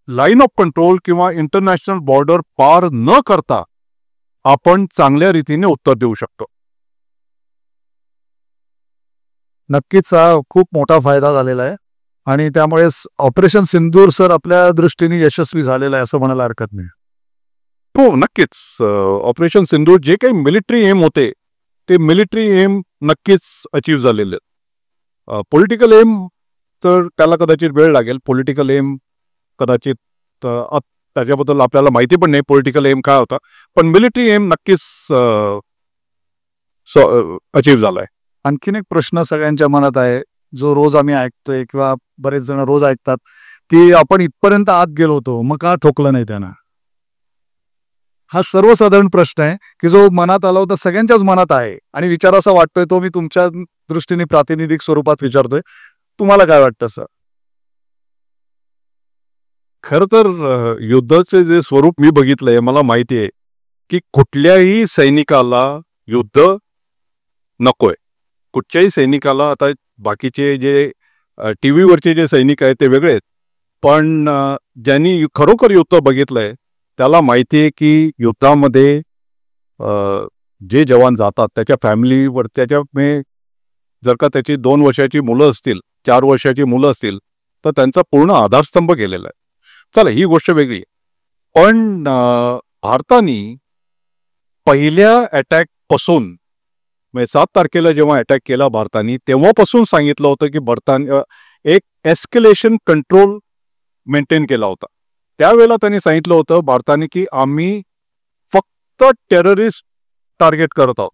लाईन ऑफ कंट्रोल किंवा इंटरनॅशनल बॉर्डर पार न करता आपण चांगल्या रीतीने उत्तर देऊ शकतो. नक्कीच हा खूप मोठा फायदा झालेला आहे आणि त्यामुळे ऑपरेशन सिंदूर सर आपल्या दृष्टीने यशस्वी झालेलं आहे असं म्हणायला हरकत नाही. हो, नक्कीच. ऑपरेशन सिंदूर जे काही मिलिटरी एम होते ते मिलिटरी एम नक्कीच अचीव्ह झालेले. पॉलिटिकल एम तर त्याला कदाचित वेळ लागेल. पॉलिटिकल एम कदाचित त्याच्याबद्दल आपल्याला माहिती पण नाही पॉलिटिकल एम काय होता, पण मिलिटरी एम नक्कीच अचीव्ह झालाय. आणखीन एक प्रश्न सगळ्यांच्या मनात आहे जो रोज आम्ही ऐकतोय किंवा बरेच जण रोज ऐकतात की आपण इथपर्यंत आत गेलो होतो मग का ठोकलं नाही त्यांना. हा सर्वसाधारण प्रश्न आहे की जो मनात आला होता, सगळ्यांच्याच मनात आहे आणि विचार असा वाटतोय तो मी तुमच्या दृष्टीने प्रातिनिधिक स्वरूपात विचारतोय. तुम्हाला काय वाटतं सर? खरं तर युद्धाचे जे स्वरूप मी बघितलंय मला माहिती आहे की कुठल्याही सैनिकाला युद्ध नकोय. कुठच्याही सैनिकाला, आता बाकीचे जे टीव्हीवरचे जे सैनिक आहेत ते वेगळे आहेत, पण ज्यांनी खरोखर युद्ध बघितलंय त्याला माहिती आहे की युद्धामध्ये जे जवान जातात त्याच्या फॅमिलीवर जर का त्याची 2 वर्षाची मुलं असतील, 4 वर्षाची मुलं असतील तर त्यांचा पूर्ण आधारस्तंभ गेलेला आहे. चला ही गोष्ट वेगळी आहे. पण भारताने पहिल्या अटॅक पासून म्हणजे 7 तारखेला जेव्हा अटॅक केला भारताने तेव्हापासून सांगितलं होतं की एक एस्केलेशन कंट्रोल मेंटेन केला होता. त्यावेळेला त्यांनी सांगितलं होतं भारताने की आम्ही फक्त टेररिस्ट टार्गेट करत आहोत.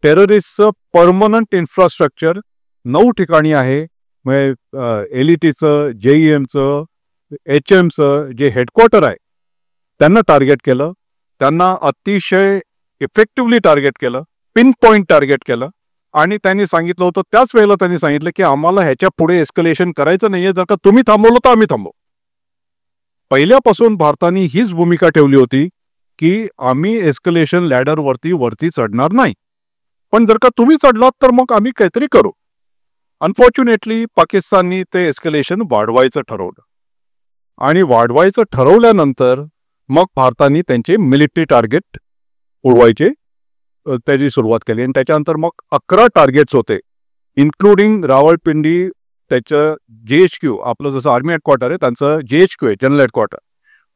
टेररिस्टचं परमनंट इन्फ्रास्ट्रक्चर 9 ठिकाणी आहे. म्हणजे एलईटीचं, जेईएमचं, HMचं जे हेडक्वार्टर आहे त्यांना टार्गेट केलं. त्यांना अतिशय इफेक्टिव्हली टार्गेट केलं, पिन पॉइंट टार्गेट केलं आणि त्यांनी सांगितलं होतं त्याच वेळेला त्यांनी सांगितलं की आम्हाला ह्याच्या पुढे एस्केलेशन करायचं नाहीये. जर का तुम्ही थांबवलं तर आम्ही थांबवू. पहिल्यापासून भारताने हीच भूमिका ठेवली होती की आम्ही एस्केलेशन लॅडरवरती चढणार नाही, पण जर का तुम्ही चढलात तर मग आम्ही काहीतरी करू. अनफॉर्च्युनेटली पाकिस्ताननी ते एस्केलेशन वाढवायचं ठरवलं आणि वाढवायचं ठरवल्यानंतर मग भारताने त्यांचे मिलिटरी टार्गेट उडवायचे त्याची सुरुवात केली आणि त्याच्यानंतर मग 11 टार्गेट्स होते, इन्क्लुडिंग रावळपिंडी. त्याचं JHQ आपलं जसं आर्मी हेडक्वार्टर आहे त्यांचं JHQ आहे, जनरल हेडक्वार्टर,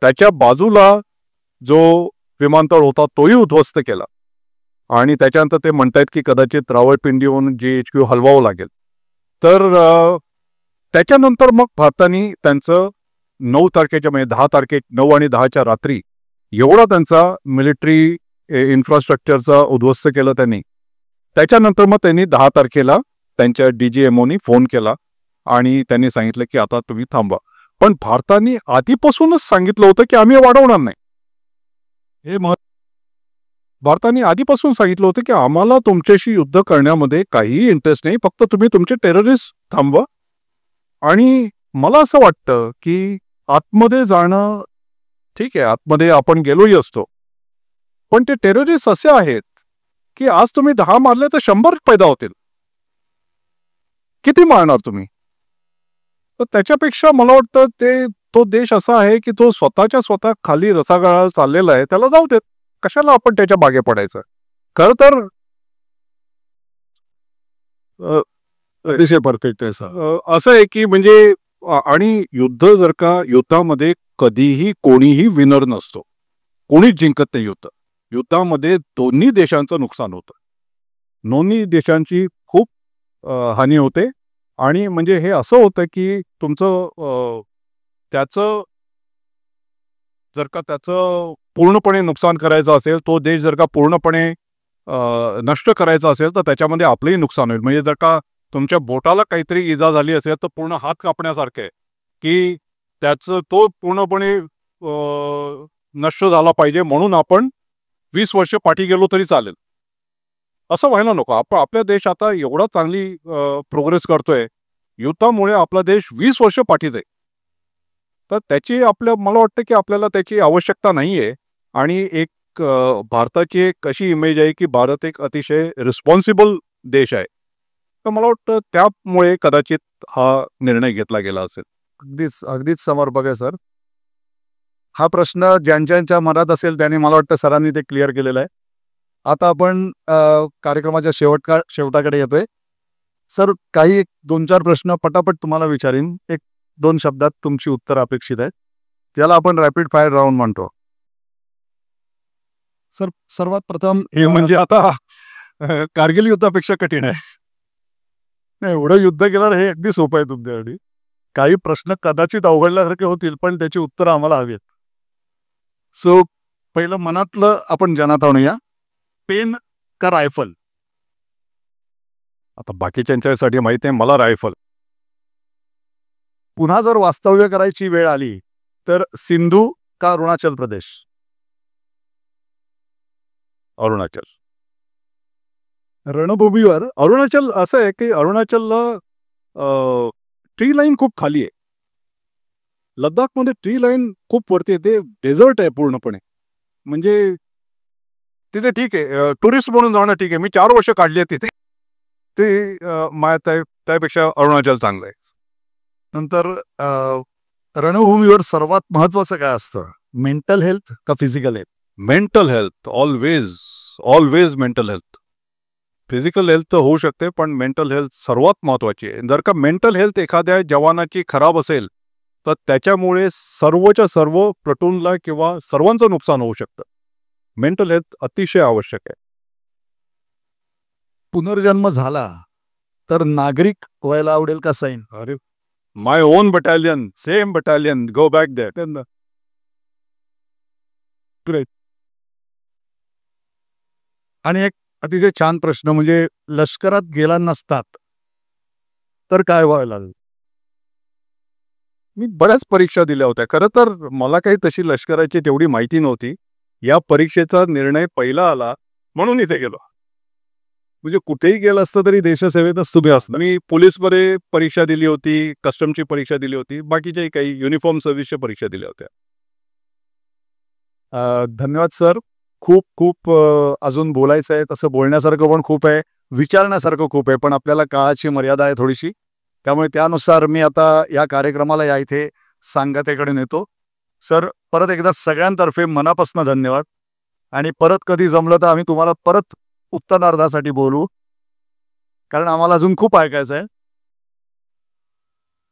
त्याच्या बाजूला जो विमानतळ होता तोही उद्ध्वस्त केला आणि त्याच्यानंतर ते म्हणतायत की कदाचित रावळपिंडीहून JHQ हलवावं लागेल. तर त्याच्यानंतर मग भारताने त्यांचं 9 तारखेच्या म्हणजे 10 तारखे 9 आणि 10च्या रात्री एवढा त्यांचा मिलिटरी इन्फ्रास्ट्रक्चरचा उद्ध्वस्त केलं त्यांनी. त्याच्यानंतर मग त्यांनी 10 तारखेला त्यांच्या DGMOनी फोन केला आणि त्यांनी सांगितलं की आता तुम्ही थांबा. पण भारताने आधीपासूनच सांगितलं होतं की आम्ही वाढवणार नाही. भारताने आधीपासून सांगितलं होतं की आम्हाला तुमच्याशी युद्ध करण्यामध्ये काहीही इंटरेस्ट नाही, फक्त तुम्ही तुमचे टेररिस्ट थांबवा. आणि मला असं वाटतं की आतमध्ये जाणं ठीक आहे, आतमध्ये आपण गेलोही असतो, पण ते टेररिस्ट असे आहेत की आज तुम्ही 10 मारले तर 100 पैदा होतील. किती मारणार तुम्ही? तर त्याच्यापेक्षा मला वाटतं तो देश असा आहे की तो स्वतः खाली रसागाळा चाललेला आहे, त्याला जाऊ देत, कशाला आपण त्याच्या मागे पडायचं. खरं तर परफेक्ट आहे सर. असं आहे की म्हणजे आणि युद्ध जर का युद्धामध्ये कधीही कोणीही विनर नसतो, कोणीच जिंकत नाही. युद्धामध्ये दोन्ही देशांचं नुकसान होतं, दोन्ही देशांची खूप हानी होते आणि म्हणजे हे असं होतं की तुमचं त्याचं जर का त्याचं पूर्णपणे नुकसान करायचं असेल, तो देश जर का पूर्णपणे नष्ट करायचा असेल, तर त्याच्यामध्ये आपलंही नुकसान होईल. म्हणजे जर का तुमच्या बोटाला काहीतरी इजा झाली असेल, तर पूर्ण हात कापण्यासारखं आहे, की त्याचं तो पूर्णपणे नष्ट झाला पाहिजे म्हणून आपण 20 वर्ष पाठी गेलो तरी चालेल. असं व्हायला नको. आपला देश आता एवढा चांगली प्रोग्रेस करतोय. युद्धामुळे आपला देश 20 वर्ष पाठीत आहे. तर त्याची मला वाटतं की आपल्याला त्याची आवश्यकता नाहीये आणि एक भारताची एक अशी इमेज आहे की भारत एक अतिशय रिस्पॉन्सिबल देश आहे. तर मला वाटतं त्यामुळे कदाचित हा निर्णय घेतला गेला असेल. अगदीच अगदीच समर्पक आहे सर. हा प्रश्न ज्यांच्या मनात असेल त्यांनी मला वाटतं सरांनी ते क्लिअर केलेलं आहे. आता आपण कार्यक्रमाच्या शेवटाकडे येतोय. सर काही 2-4 प्रश्न पटापट तुम्हाला विचारीन. 1-2 शब्दात तुमची उत्तर अपेक्षित आहेत. त्याला आपण रॅपिड फायर राऊंड म्हणतो. सर सर्वात प्रथम हे म्हणजे आता कारगिल युद्धापेक्षा कठीण आहे. नाही, एवढं युद्ध केल्यावर हे अगदी सोपं आहे तुमच्यासाठी. काही प्रश्न कदाचित अवघडल्यासारखे होतील पण त्याची उत्तरं आम्हाला हवी आहेत. सो पहिलं मनातलं आपण जनात आणूया. पेन का रायफल? आता बाकीच्यांच्यासाठी माहिती आहे, मला रायफल. पुन्हा जर वास्तव्य करायची वेळ आली तर सिंधू का अरुणाचल प्रदेश? अरुणाचल. रणभूमीवर अरुणाचल असं आहे की अरुणाचलला ट्री लाईन खूप खाली आहे. लद्दाखमध्ये ट्री लाईन खूप वरती आहे. ते डेझर्ट आहे पूर्णपणे. म्हणजे तिथे ठीक आहे, टुरिस्ट म्हणून जाणं ठीक आहे. मी 4 वर्ष काढली आहेत तिथे. ते त्यापेक्षा अरुणाचल चांगलं आहे. नंतर रणभूमीवर सर्वात महत्वाचं काय असतं? मेंटल हेल्थ का physical health? Mental health always mental health. Physical health तर होऊ शकते पण मेंटल हेल्थ सर्वात महत्वाची आहे. जर का मेंटल हेल्थ एखाद्या जवानाची खराब असेल तर त्याच्यामुळे सर्वच्या सर्व प्लटूनला किंवा सर्वांचं नुकसान होऊ शकतं. मेंटल हेल्थ अतिशय आवश्यक आहे. पुनर्जन्म झाला तर नागरिक व्हायला आवडेल का सैन? अरे, my own battalion, same battalion, go back there. आणि एक अतिशय छान प्रश्न म्हणजे लष्करात गेला नसतात तर काय व्हायला लागलं? मी बऱ्याच परीक्षा दिल्या होत्या. खरं तर मला काही तशी लष्कराची तेवढी माहिती नव्हती. या परीक्षेचा निर्णय पहिला आला म्हणून इथे गेलो. म्हणजे कुठेही गेलं असतं तरी देशसेवेतच तुम्ही असता. मी पोलीसमध्ये परीक्षा दिली होती, कस्टमची परीक्षा दिली होती, बाकीच्याही काही युनिफॉर्म सर्व्हिसच्या परीक्षा दिल्या होत्या. धन्यवाद सर. खूप खूप अजून बोलायचं आहे, तसं बोलण्यासारखं पण खूप आहे, विचारण्यासारखं खूप आहे, पण आपल्याला काळाची मर्यादा आहे थोडीशी. त्यामुळे त्यानुसार मी आता या कार्यक्रमाला या इथे सांगतेकडे नेतो. सर परत एकदा सगळ्यांतर्फे मनापासून धन्यवाद. आणि परत कधी जमलं तर आम्ही तुम्हाला परत उत्तरार्धासाठी बोलू, कारण आम्हाला अजून खूप ऐकायचं आहे.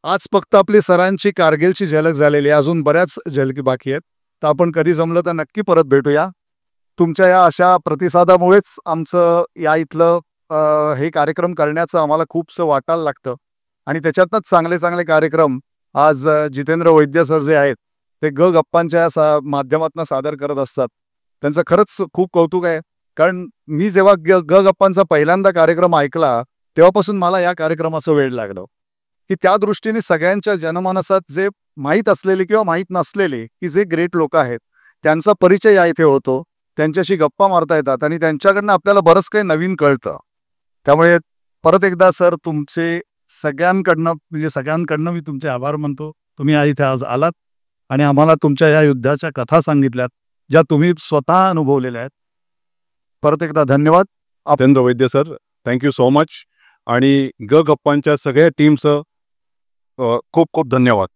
आज फक्त आपली सरांची कारगिलची झलक झालेली आहे, अजून बऱ्याच झलकी बाकी आहेत. तर आपण कधी जमलं तर नक्की परत भेटूया. तुमच्या या अशा प्रतिसादामुळेच आमचं या इथलं हे कार्यक्रम करण्याचं आम्हाला खूपसं वाटायला लागतं. आणि त्याच्यातनंच चांगले चांगले कार्यक्रम आज जितेंद्र वैद्य सर जे आहेत ते गप्पांच्या माध्यमातून सादर करत असतात. त्यांचं खरंच खूप कौतुक आहे. कारण मी जेव्हा गप्पांचा पहिल्यांदा कार्यक्रम ऐकला तेव्हापासून मला या कार्यक्रमाचं वेड लागलं, की त्या दृष्टीने सगळ्यांच्या जनमानसात जे माहीत असलेले किंवा माहीत नसलेले की जे ग्रेट लोक आहेत त्यांचा परिचय या इथे होतो, त्यांच्याशी गप्पा मारता येतात आणि त्यांच्याकडनं आपल्याला बरंच काही नवीन कळतं. त्यामुळे परत एकदा सर तुमचे सगळ्यांकडनं मी तुमचे आभार मानतो. तुम्ही या इथे आज आलात आणि आम्हाला तुमच्या या युद्धाच्या कथा सांगितल्यात ज्या तुम्ही स्वतः अनुभवलेल्या आहेत. परत एकदा धन्यवाद. जितेंद्र वैद्य सर, थँक्यू सो मच. आणि गप्पांच्या सगळ्या टीमचं खूप खूप धन्यवाद.